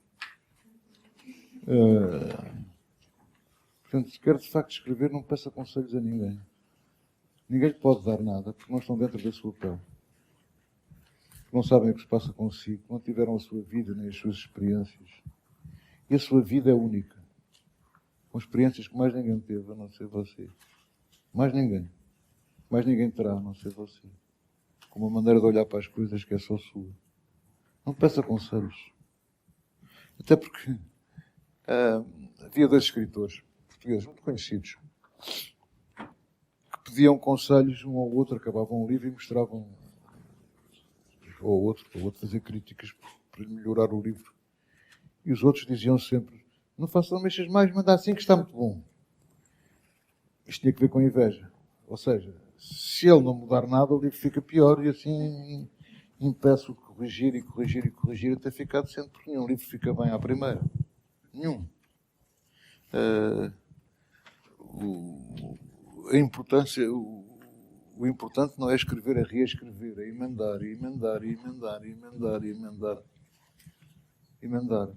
Portanto, se quer de facto escrever, não peça conselhos a ninguém. Ninguém lhe pode dar nada, porque não estão dentro da sua pele. Não sabem o que se passa consigo, não tiveram a sua vida nem as suas experiências. E a sua vida é única. Com experiências que mais ninguém teve, a não ser você. Mais ninguém. Mais ninguém terá, a não ser você. Com uma maneira de olhar para as coisas que é só sua. Não peça conselhos. Até porque havia dois escritores portugueses muito conhecidos que pediam conselhos um ao outro, acabavam um livro e mostravam ou ao outro, para o outro fazer críticas para melhorar o livro. E os outros diziam sempre: não façam mexas mais, manda assim que está muito bom. Isto tinha que ver com inveja. Ou seja, se ele não mudar nada, o livro fica pior e assim impeço de corrigir e corrigir e corrigir até ficar decente, porque nenhum livro fica bem à primeira. Nenhum. A importância... O importante não é escrever, é reescrever, é emendar, e emendar, e emendar, e emendar, e emendar. Emendar.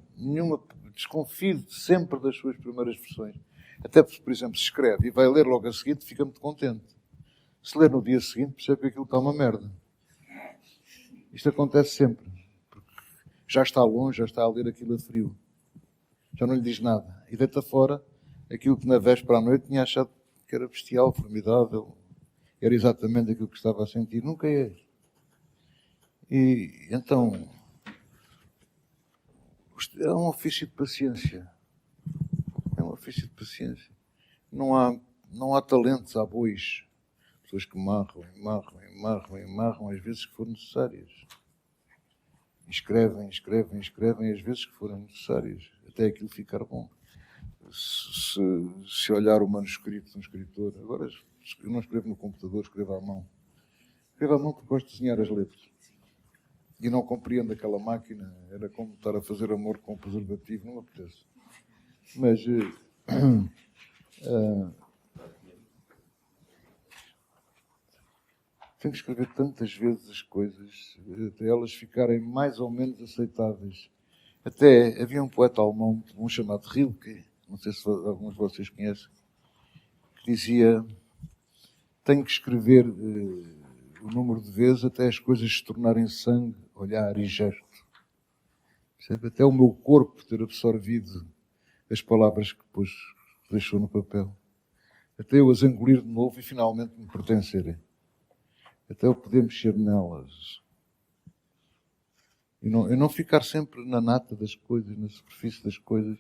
Desconfie sempre das suas primeiras versões. Até porque, por exemplo, se escreve e vai ler logo a seguinte, fica muito contente. Se ler no dia seguinte, percebe que aquilo está uma merda. Isto acontece sempre. Porque já está longe, já está a ler aquilo a frio. Já não lhe diz nada. E deita fora aquilo que na véspera à noite tinha achado que era bestial, formidável. Era exatamente aquilo que estava a sentir. Nunca é. E então, é um ofício de paciência. É um ofício de paciência. Não há talentos, há bois. Pessoas que marram, às vezes que forem necessárias. Escrevem, às vezes que forem necessárias. Até aquilo ficar bom. Se olhar o manuscrito de um escritor... Agora, eu não escrevo no computador, escrevo à mão. Escrevo à mão porque gosto de desenhar as letras. E não compreendo aquela máquina. Era como estar a fazer amor com um preservativo. Não me apetece. Mas... tenho que escrever tantas vezes as coisas até elas ficarem mais ou menos aceitáveis. Até havia um poeta alemão, um chamado Rilke, não sei se alguns de vocês conhecem, que dizia: tenho que escrever o número de vezes até as coisas se tornarem sangue, olhar e gesto. Percebe? Até o meu corpo ter absorvido as palavras que depois deixou no papel. Até eu as engolir de novo e finalmente me pertencerem. Até eu poder mexer nelas. E não ficar sempre na nata das coisas, na superfície das coisas,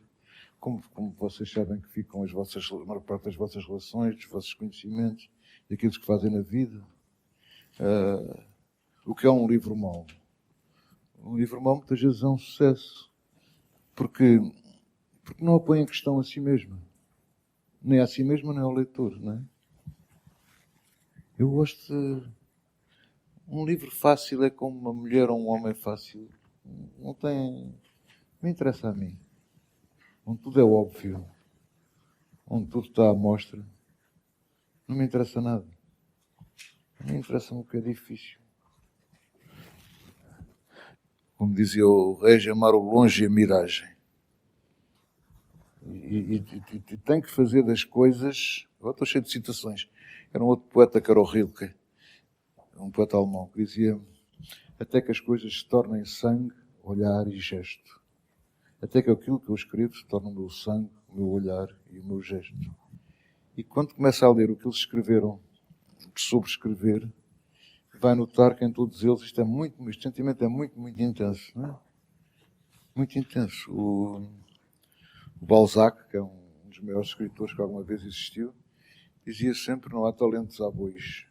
como vocês sabem que ficam a maior parte das vossas relações, dos vossos conhecimentos, daquilo que fazem na vida. O que é um livro mau? Um livro mau muitas vezes é um sucesso. Porque não a põe em questão a si mesma. Nem a si mesma, nem ao leitor, não é? Eu gosto de... Um livro fácil é como uma mulher ou um homem fácil. Não tem... Me interessa a mim. Onde tudo é óbvio. onde tudo está à mostra, não me interessa nada. Não me interessa-me o que é difícil. Como dizia o Regi, amar o longe e a miragem. E tem que fazer das coisas... Agora estou cheio de citações. Era um outro poeta que era o Rilke, um poeta alemão, que dizia: até que as coisas se tornem sangue, olhar e gesto. Até que aquilo que eu escrevo se torne o meu sangue, o meu olhar e o meu gesto. E quando começa a ler o que eles escreveram sobre escrever, vai notar que em todos eles este sentimento é muito, muito intenso. Não é? Muito intenso. O Balzac, que é um dos maiores escritores que alguma vez existiu, dizia sempre: não há talentos há bois.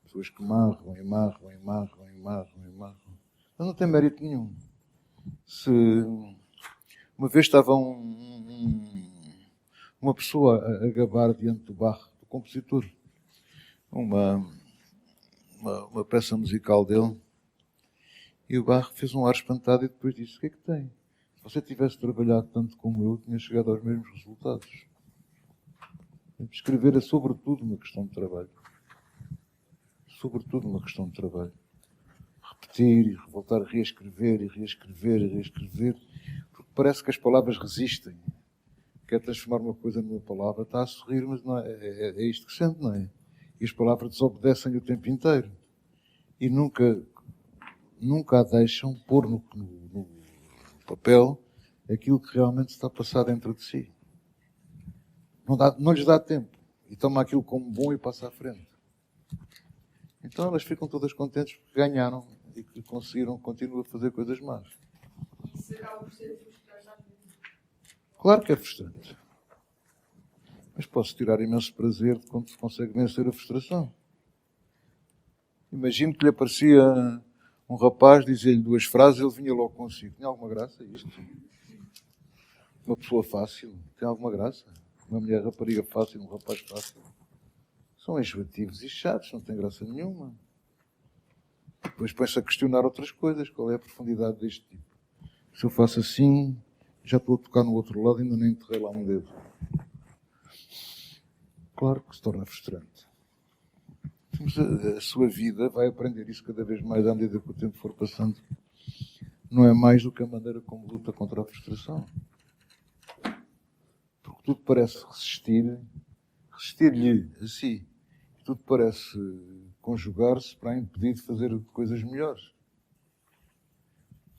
Pessoas que marram. Mas não tem mérito nenhum. Se uma vez estava uma pessoa a gabar diante do Bach, do compositor, uma peça musical dele, e o Bach fez um ar espantado e depois disse: o que é que tem? Se você tivesse trabalhado tanto como eu, tinha chegado aos mesmos resultados. Escrever é sobretudo uma questão de trabalho. Sobretudo uma questão de trabalho. Repetir e voltar a reescrever, porque parece que as palavras resistem. Quer transformar uma coisa numa palavra, está a sorrir, mas não é isto que sente, não é? E as palavras desobedecem o tempo inteiro. E nunca a deixam pôr no papel aquilo que realmente está a passar dentro de si. Não lhes dá tempo. E toma aquilo como bom e passa à frente. Então elas ficam todas contentes porque ganharam e que conseguiram, continuam a fazer coisas más. Isso acaba por ser frustrante. Claro que é frustrante. Mas posso tirar imenso prazer de quando se consegue vencer a frustração. Imagino que lhe aparecia um rapaz, dizia-lhe 2 frases, ele vinha logo consigo. Tem alguma graça isto? Uma pessoa fácil, tem alguma graça? Uma mulher rapariga fácil, um rapaz fácil. São enjoativos e chatos, não tem graça nenhuma. Depois põe-se a questionar outras coisas. Qual é a profundidade deste tipo? Se eu faço assim, já estou a tocar no outro lado e ainda nem enterrei lá um dedo. Claro que se torna frustrante. Mas a sua vida vai aprender isso cada vez mais à medida que o tempo for passando. Não é mais do que a maneira como luta contra a frustração. Porque tudo parece resistir-lhe a si. Tudo parece conjugar-se para a impedir de fazer coisas melhores.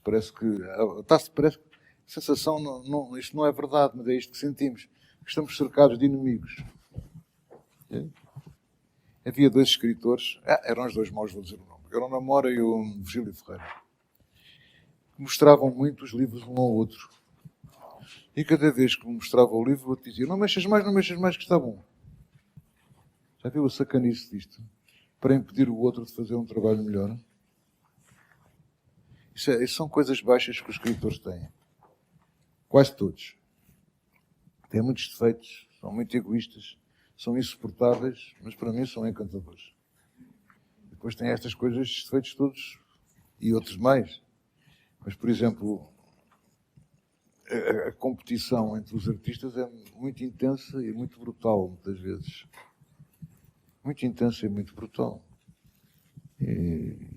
Parece que a sensação, isto não é verdade, mas é isto que sentimos. Que estamos cercados de inimigos. Havia 2 escritores, eram os 2 maus, vou dizer o nome, eram o Namora e o Virgílio Ferreira, que mostravam muito os livros um ao outro. E cada vez que me mostrava o livro, eu te dizia: não mexas mais, que está bom. Já viu a sacanice disto? Para impedir o outro de fazer um trabalho melhor? Isso são coisas baixas que os escritores têm. Quase todos. Têm muitos defeitos, são muito egoístas, são insuportáveis, mas para mim são encantadores. Depois têm estas coisas, estes defeitos todos, e outros mais. Mas, por exemplo, a competição entre os artistas é muito intensa e muito brutal, muitas vezes. Muito intensa e muito brutal. E,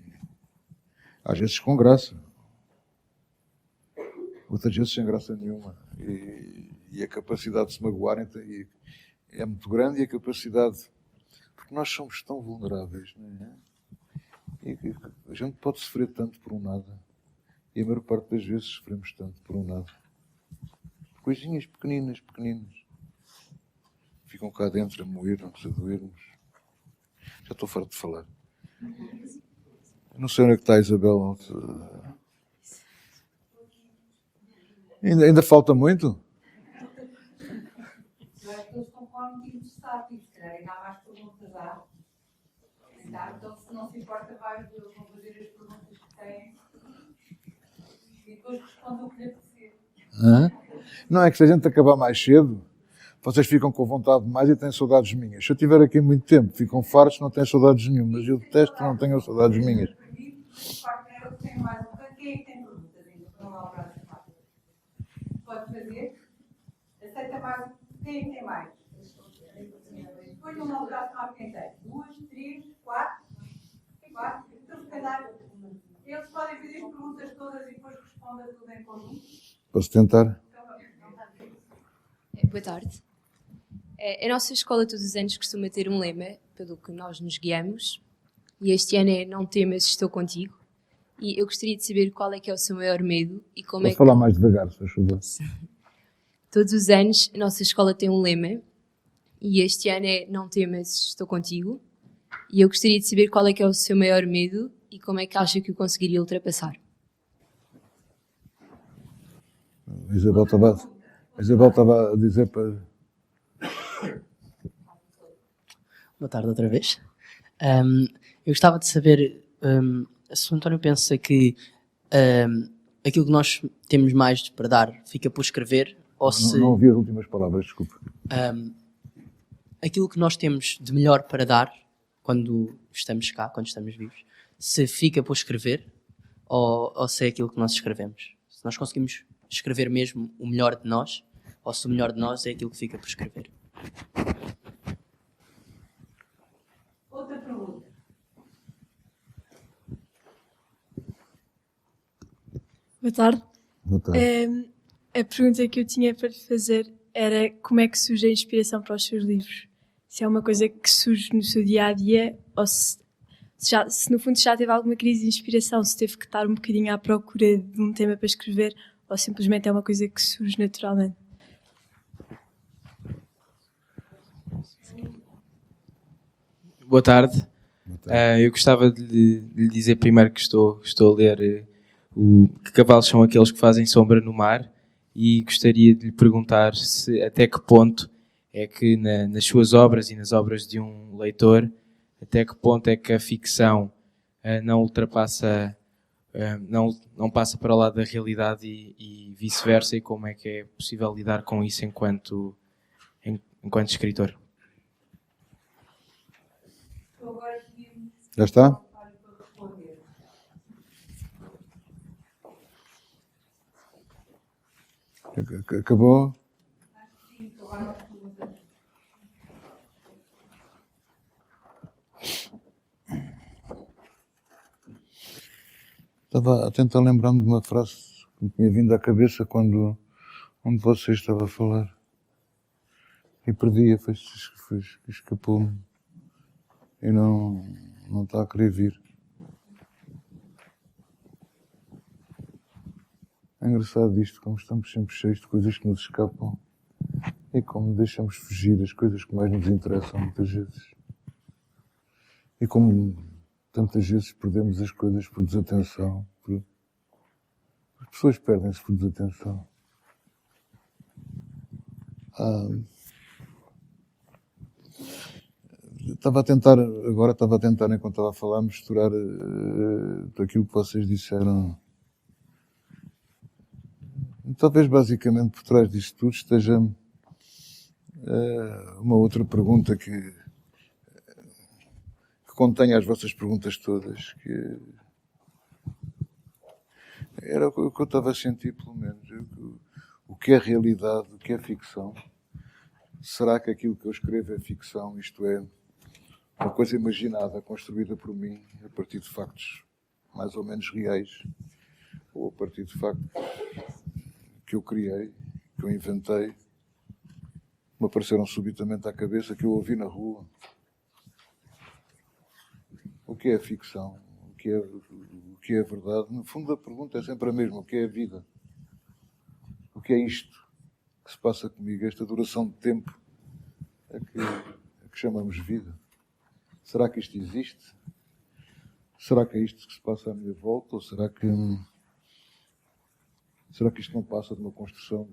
às vezes com graça. Outras vezes sem graça nenhuma. E a capacidade de se magoarem é muito grande, e a capacidade... Porque nós somos tão vulneráveis, não é? E a gente pode sofrer tanto por um nada. E a maior parte das vezes sofremos tanto por um nada. Coisinhas pequeninas. Ficam cá dentro a moer-nos, a doer-nos. Já estou farto de falar. Não sei onde é que está a Isabel. Ainda falta muito? Eu acho que eles estão com muito interessados. Se calhar ainda há mais perguntas lá. Então, se não se importa, eles vão fazer as perguntas que têm. E depois respondem o que lhe apetecer. Não é que se a gente acabar mais cedo, vocês ficam com vontade de mais e têm saudades minhas. Se eu estiver aqui muito tempo, ficam fartos, não têm saudades nenhumas. Eu detesto que não tenham saudades minhas. Tem mais um. Quem é que tem perguntas ainda? Para não lá o braço. Pode fazer. Aceita mais. Quem é que tem mais? Ponham lá o braço mais quem tem. 2, 3, 4. 4. Então, se calhar, eles podem fazer as perguntas todas e depois respondem tudo em conjunto. Posso tentar? Boa tarde. A nossa escola todos os anos costuma ter um lema pelo que nós nos guiamos e este ano é "Não temas, estou contigo", e eu gostaria de saber qual é que é o seu maior medo e como Posso é que falar mais devagar, se faz favor? todos os anos a nossa escola tem um lema e este ano é "Não temas, estou contigo", e eu gostaria de saber qual é que é o seu maior medo e como é que acha que o conseguiria ultrapassar. A Isabel estava a dizer para... Boa tarde outra vez. Eu gostava de saber se o António pensa que aquilo que nós temos mais para dar fica por escrever ou se Não ouvi as últimas palavras, desculpe. aquilo que nós temos de melhor para dar quando estamos cá, quando estamos vivos, se fica por escrever ou se é aquilo que nós escrevemos. Se nós conseguimos escrever mesmo o melhor de nós ou se o melhor de nós é aquilo que fica por escrever. Outra pergunta. Boa tarde. Boa tarde. A pergunta que eu tinha para lhe fazer era como é que surge a inspiração para os seus livros? Se é uma coisa que surge no seu dia a dia ou se no fundo já teve alguma crise de inspiração, se teve que estar um bocadinho à procura de um tema para escrever ou simplesmente é uma coisa que surge naturalmente. Boa tarde. Eu gostava de lhe dizer primeiro que estou a ler Que Cavalos São Aqueles que Fazem Sombra no Mar, e gostaria de lhe perguntar se até que ponto é que nas suas obras e nas obras de um leitor, até que ponto é que a ficção não ultrapassa, não passa para o lado da realidade e vice-versa, e como é que é possível lidar com isso enquanto escritor? Já está? Acabou? Estava a tentar lembrar-me de uma frase que me tinha vindo à cabeça onde você estava a falar. E perdi-a, escapou-me. E não está a querer vir. É engraçado isto, como estamos sempre cheios de coisas que nos escapam e como deixamos fugir as coisas que mais nos interessam muitas vezes. E como tantas vezes perdemos as coisas por desatenção. As pessoas perdem-se por desatenção. Estava a tentar, enquanto estava a falar, misturar aquilo que vocês disseram. Talvez, basicamente, por trás disto tudo esteja uma outra pergunta que contém as vossas perguntas todas, que era o que eu estava a sentir, pelo menos. O que é realidade, o que é ficção? Será que aquilo que eu escrevo é ficção, isto é, uma coisa imaginada, construída por mim, a partir de factos mais ou menos reais, ou a partir de factos que eu criei, que eu inventei, me apareceram subitamente à cabeça, que eu ouvi na rua? O que é ficção? O que é verdade? No fundo, a pergunta é sempre a mesma. O que é a vida? O que é isto que se passa comigo? Esta duração de tempo a que chamamos vida? Será que isto existe? Será que é isto que se passa à minha volta? Ou será que isto não passa de uma construção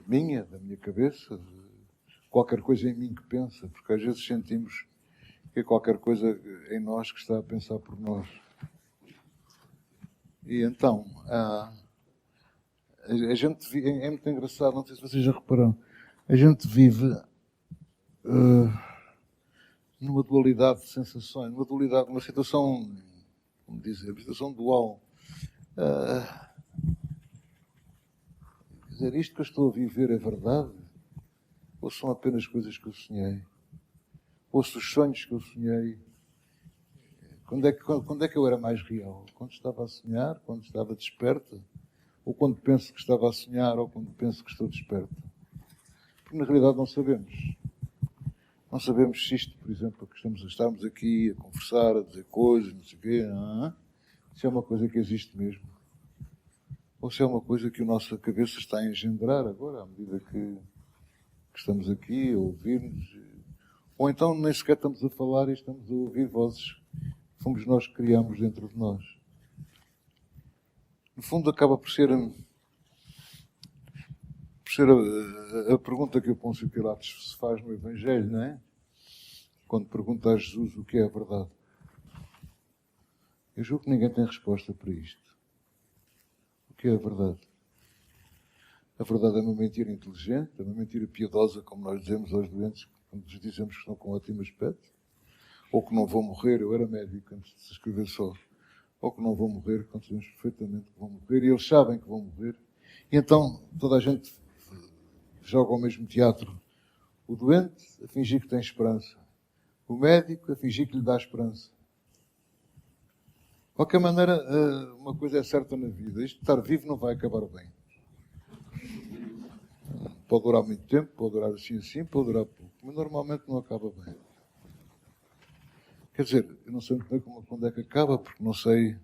minha, da minha cabeça, de qualquer coisa em mim que pensa? Porque às vezes sentimos que é qualquer coisa em nós que está a pensar por nós. E então, a gente vive, é muito engraçado, não sei se vocês já repararam, a gente vive numa dualidade de sensações, numa situação, como dizer, uma situação dual. Quer dizer, isto que eu estou a viver é verdade? ou são apenas coisas que eu sonhei? Ou se os sonhos que eu sonhei, quando é que eu era mais real? Quando estava a sonhar, quando estava desperta? Ou quando penso que estava a sonhar, ou quando penso que estou desperto? Porque na realidade não sabemos. Não sabemos se isto, por exemplo, que estamos aqui a conversar, a dizer coisas, não sei o quê, se é uma coisa que existe mesmo. Ou se é uma coisa que a nossa cabeça está a engendrar agora, à medida que estamos aqui a ouvir-nos. Ou então nem sequer estamos a falar e estamos a ouvir vozes que fomos nós que criamos dentro de nós. No fundo, acaba por ser a pergunta que o Pôncio Pilatos se faz no Evangelho, não é? Quando pergunta a Jesus o que é a verdade. Eu julgo que ninguém tem resposta para isto. O que é a verdade? A verdade é uma mentira inteligente, é uma mentira piedosa, como nós dizemos aos doentes, quando lhes dizemos que estão com ótimo aspecto, ou que não vão morrer. Eu era médico antes de se escrever só. Ou que não vão morrer, quando sabemos perfeitamente que vão morrer, e eles sabem que vão morrer. E então toda a gente joga ao mesmo teatro. O doente a fingir que tem esperança. O médico a fingir que lhe dá esperança. De qualquer maneira, uma coisa é certa na vida. Isto de estar vivo não vai acabar bem. Pode durar muito tempo, pode durar assim, pode durar pouco. Mas normalmente não acaba bem. Quer dizer, eu não sei muito bem quando é que acaba, porque não sei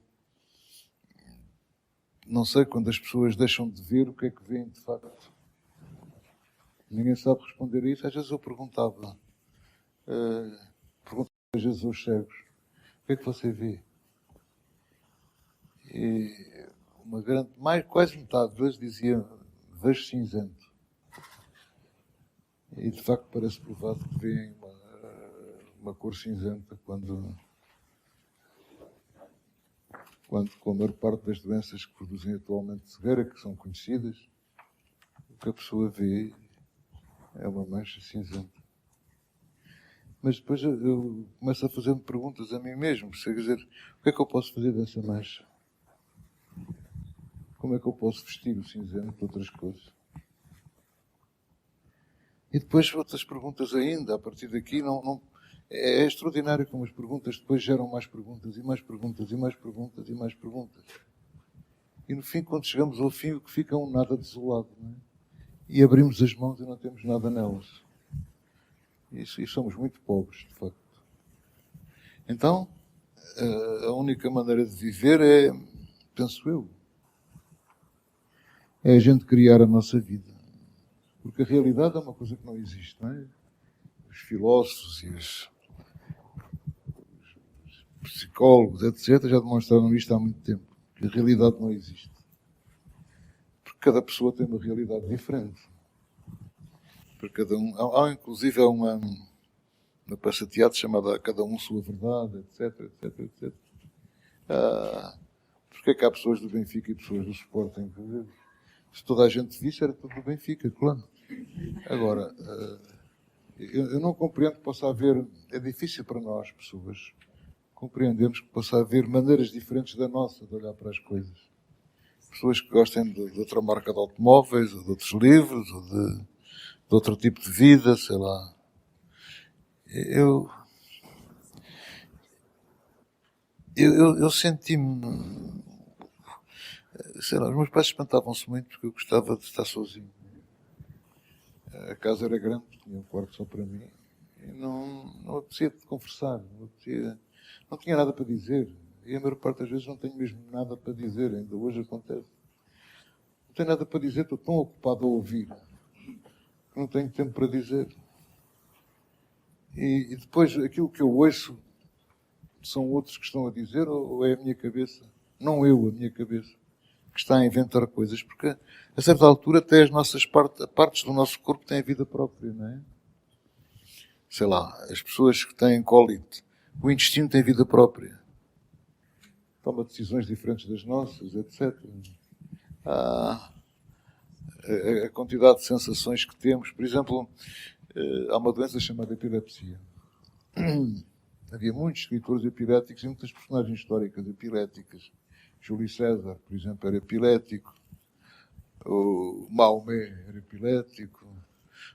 quando as pessoas deixam de ver o que é que veem de facto. Ninguém sabe responder a isso. Às vezes eu perguntava às vezes aos cegos, o que é que você vê? E quase metade deles dizia, vejo cinzento. E de facto parece provado que veem uma cor cinzenta quando com a maior parte das doenças que produzem atualmente cegueira, que são conhecidas, o que a pessoa vê é uma mancha cinzenta. Mas depois eu começo a fazer-me perguntas a mim mesmo, quer dizer, o que é que eu posso fazer dessa mancha? Como é que eu posso vestir o cinzento de outras coisas? E depois outras perguntas ainda, a partir daqui, é extraordinário como as perguntas depois geram mais perguntas, e mais perguntas, e mais perguntas, e mais perguntas. E no fim, quando chegamos ao fim, o que fica é um nada desolado, não é? E abrimos as mãos e não temos nada nelas. E somos muito pobres, de facto. Então, a única maneira de viver é, penso eu, é a gente criar a nossa vida. Porque a realidade é uma coisa que não existe, não é? Os filósofos e os psicólogos, etc., já demonstraram isto há muito tempo. Que a realidade não existe. Porque cada pessoa tem uma realidade diferente. Para cada um. Inclusive, há uma peça de teatro chamada Cada Um Sua Verdade, etc., etc., etc. Porque é que há pessoas do Benfica e pessoas do Sporting? Se toda a gente visse, era tudo do Benfica, claro. Agora, eu não compreendo que possa haver... É difícil para nós, pessoas, compreendermos que possa haver maneiras diferentes da nossa de olhar para as coisas. Pessoas que gostem de outra marca de automóveis, ou de outros livros, ou de outro tipo de vida, sei lá. Eu senti-me... Sei lá, os meus pais espantavam-se muito porque eu gostava de estar sozinho. A casa era grande, tinha um quarto só para mim. E não apetecia de conversar, não tinha nada para dizer. E a maior parte das vezes não tenho mesmo nada para dizer, ainda hoje acontece. Não tenho nada para dizer, estou tão ocupado a ouvir que não tenho tempo para dizer. E depois aquilo que eu ouço são outros que estão a dizer, ou é a minha cabeça? Não eu, a minha cabeça, que está a inventar coisas, porque a certa altura até as nossas partes do nosso corpo têm vida própria, não é? Sei lá, as pessoas que têm cólite, o intestino tem vida própria. Toma decisões diferentes das nossas, etc. A quantidade de sensações que temos. Por exemplo, há uma doença chamada epilepsia. Havia muitos escritores epiléticos e muitas personagens históricas epiléticas. Júlio César, por exemplo, era epilético. O Maomé era epilético.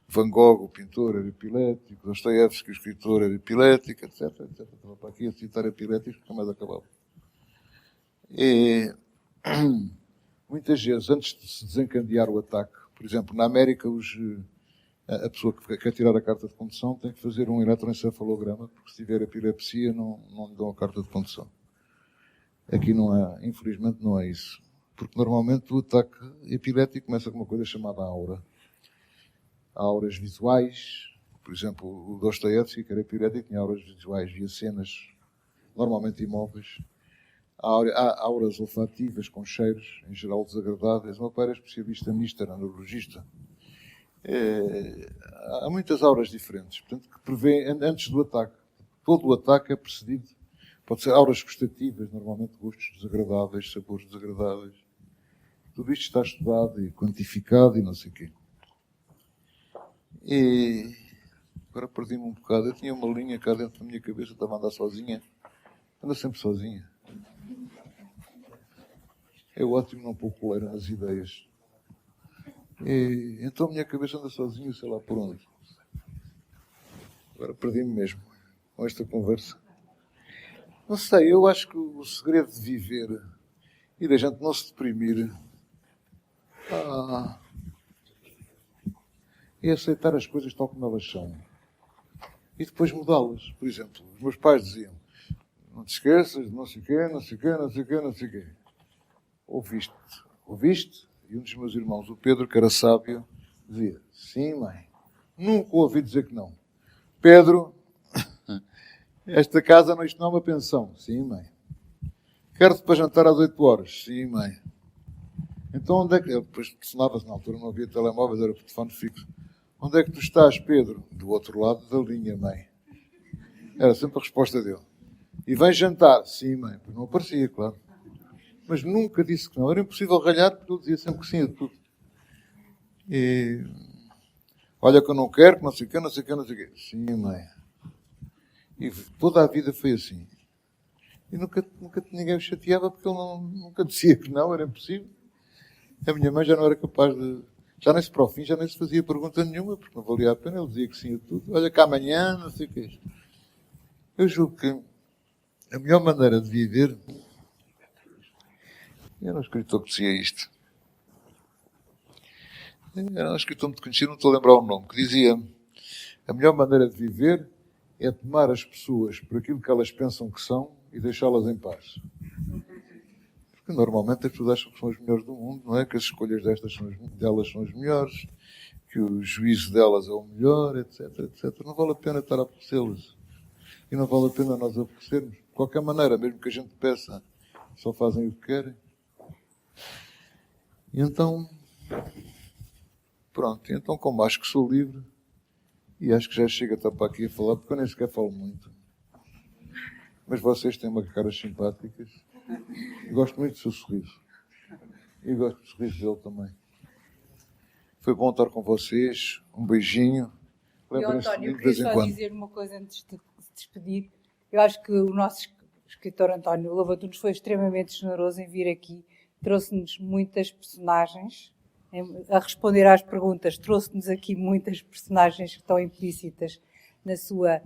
Van Gogh, o pintor, era epilético, Dostoiévski, o escritor, era epilético, etc, etc. Estava para aqui a citar epiléticos, nunca mais acabava. E, muitas vezes, antes de se desencadear o ataque, por exemplo, na América, a pessoa que quer tirar a carta de condução tem que fazer um eletroencefalograma, porque se tiver epilepsia não lhe dão a carta de condução. Aqui não é, infelizmente não é isso. Porque normalmente o ataque epilético começa com uma coisa chamada aura. Há auras visuais, por exemplo, o Dostoiévski, que era epilético, tinha auras visuais, via cenas normalmente imóveis. Há auras olfativas com cheiros, em geral desagradáveis. O meu pai era especialista nisto, era neurologista. Há muitas auras diferentes, portanto, que prevê antes do ataque. Todo o ataque é precedido. Pode ser auras gustativas, normalmente gostos desagradáveis, sabores desagradáveis. Tudo isto está estudado e quantificado e não sei o quê. E agora perdi-me um bocado. Eu tinha uma linha cá dentro da minha cabeça, estava a andar sozinha. Anda sempre sozinha. É ótimo não pôr coleira nas ideias. E então a minha cabeça anda sozinha, sei lá por onde. Agora perdi-me mesmo com esta conversa. Não sei, eu acho que o segredo de viver e da gente não se deprimir é aceitar as coisas tal como elas são. E depois mudá-las. Por exemplo, os meus pais diziam: não te esqueças de não sei o quê, não sei o quê, não sei o quê, não sei o quê. Ouviste? Ouviste? E um dos meus irmãos, o Pedro, que era sábio, dizia: sim, mãe. Nunca ouvi dizer que não. Pedro, esta casa isto não é uma pensão. Sim, mãe. Quero-te para jantar às 8 horas. Sim, mãe. Então onde é que... Depois telefonava-se, na altura não havia telemóveis, era por telefone fixo. Onde é que tu estás, Pedro? Do outro lado da linha, mãe. Era sempre a resposta dele. E vem jantar. Sim, mãe. Não aparecia, claro. Mas nunca disse que não. Era impossível ralhar, porque ele dizia sempre que sim a tudo. E... olha que eu não quero, que não sei o quê, não sei o quê, não sei o quê. Sim, mãe. E toda a vida foi assim. E nunca ninguém o chateava, porque ele nunca dizia que não, era impossível. A minha mãe já não era capaz de... já nem se para o fim, já nem se fazia pergunta nenhuma, porque não valia a pena. Ele dizia que sim a tudo. Olha que amanhã, não sei o quê. Eu julgo que a melhor maneira de viver... Era um escritor que dizia isto. Era um escritor muito conhecido, não estou a lembrar o nome, que dizia: a melhor maneira de viver é tomar as pessoas por aquilo que elas pensam que são e deixá-las em paz. Porque normalmente as pessoas acham que são as melhores do mundo, não é? Que as escolhas delas são as melhores, que o juízo delas é o melhor, etc, etc. Não vale a pena estar a aborrecê-las. E não vale a pena nós aborrecermos. De qualquer maneira, mesmo que a gente peça, só fazem o que querem. E então, pronto, então como acho que sou livre, e acho que já chega a estar para aqui a falar, porque eu nem sequer falo muito. Mas vocês têm uma caras simpáticas. Eu gosto muito do seu sorriso. E gosto do sorriso dele também. Foi bom estar com vocês. Um beijinho. Lembrem-se de mim António, eu de queria vez em só quando. dizer uma coisa antes de se despedir. Eu acho que o nosso escritor António Lavatunos foi extremamente generoso em vir aqui. Trouxe-nos muitas personagens, a responder às perguntas, trouxe-nos aqui muitas personagens que estão implícitas na sua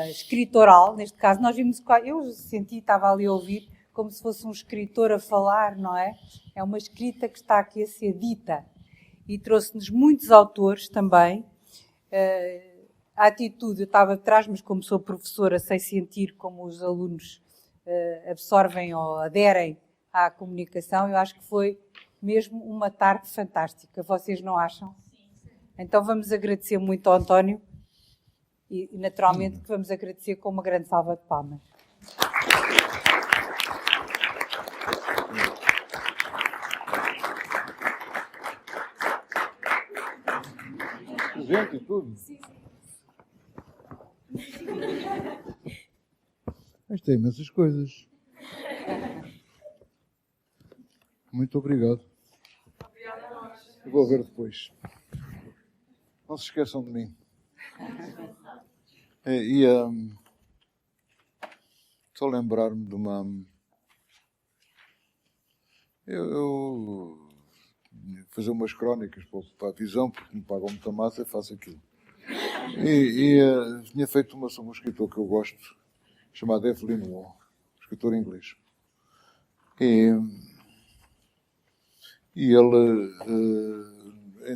escrita oral. Neste caso, nós vimos, eu senti, estava ali a ouvir, como se fosse um escritor a falar, não é? É uma escrita que está aqui a ser dita. E trouxe-nos muitos autores também. A atitude, eu estava atrás, mas como sou professora, sei sentir como os alunos absorvem ou aderem à comunicação. Eu acho que foi mesmo uma tarde fantástica. Vocês não acham? Sim. Então vamos agradecer muito ao António e naturalmente que vamos agradecer com uma grande salva de palmas. Gente e tudo. Sim. Mas tem imensas coisas. Muito obrigado. Eu vou ver depois. Não se esqueçam de mim. Estou a lembrar-me de uma... Eu fazer umas crónicas para a Visão, porque me pagam muita massa, faço aquilo. Tinha feito uma sobre um escritor que eu gosto, chamado Evelyn Waugh, escritor inglês. E ele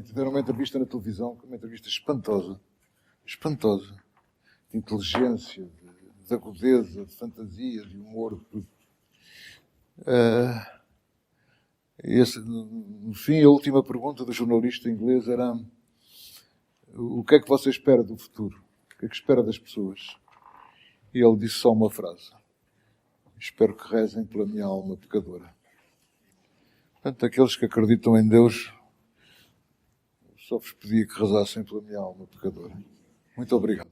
tiveram uma entrevista na televisão, uma entrevista espantosa, de inteligência, de agudeza, de fantasia, de humor, de tudo. No fim, a última pergunta do jornalista inglês era: o que é que você espera do futuro? O que é que espera das pessoas? E ele disse só uma frase: espero que rezem pela minha alma pecadora. Portanto, aqueles que acreditam em Deus, só vos pedia que rezassem pela minha alma pecadora. Muito obrigado.